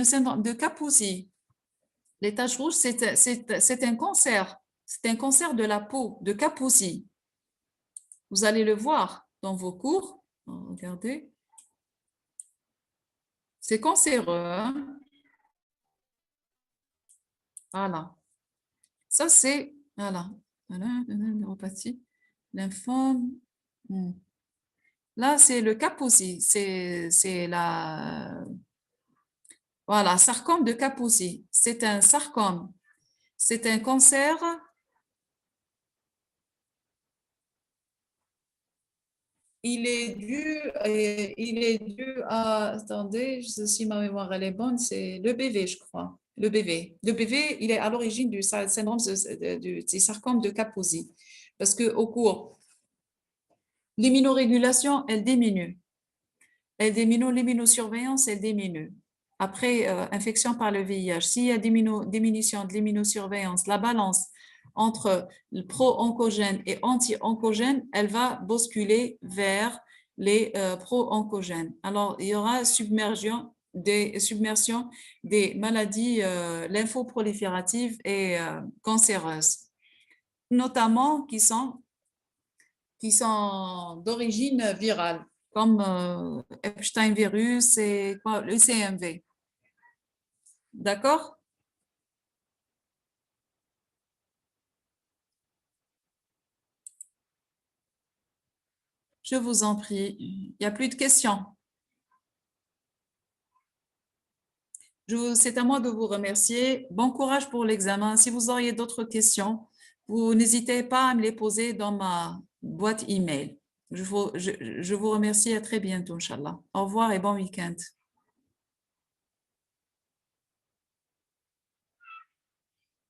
syndrome de Kaposi. Les taches rouges, c'est un cancer. C'est un cancer de la peau, de Kaposi. Vous allez le voir dans vos cours. Regardez. C'est cancéreux, hein? Voilà. Ça, c'est, voilà, neuropathie, lymphome. Là, c'est le Kaposi. C'est la, voilà, sarcome de Kaposi. C'est un sarcome. C'est un cancer. Il est dû à, attendez, si ma mémoire elle est bonne, c'est le BV, je crois. Le BV. Le BV, il est à l'origine du syndrome du sarcome de Kaposi. Parce qu'au cours, l'immunorégulation, elle diminue. L'immunosurveillance, elle diminue. Après infection par le VIH, s'il y a diminution de l'immunosurveillance, la balance entre le pro-oncogène et anti-oncogène, elle va basculer vers les pro-oncogènes. Alors, il y aura submersion des maladies lymphoprolifératives et cancéreuses, notamment qui sont d'origine virale, comme Epstein virus et le CMV. D'accord? Je vous en prie. Il n'y a plus de questions. C'est à moi de vous remercier. Bon courage pour l'examen. Si vous auriez d'autres questions, vous n'hésitez pas à me les poser dans ma boîte email. Je vous remercie. À très bientôt, Inch'Allah. Au revoir et bon week-end.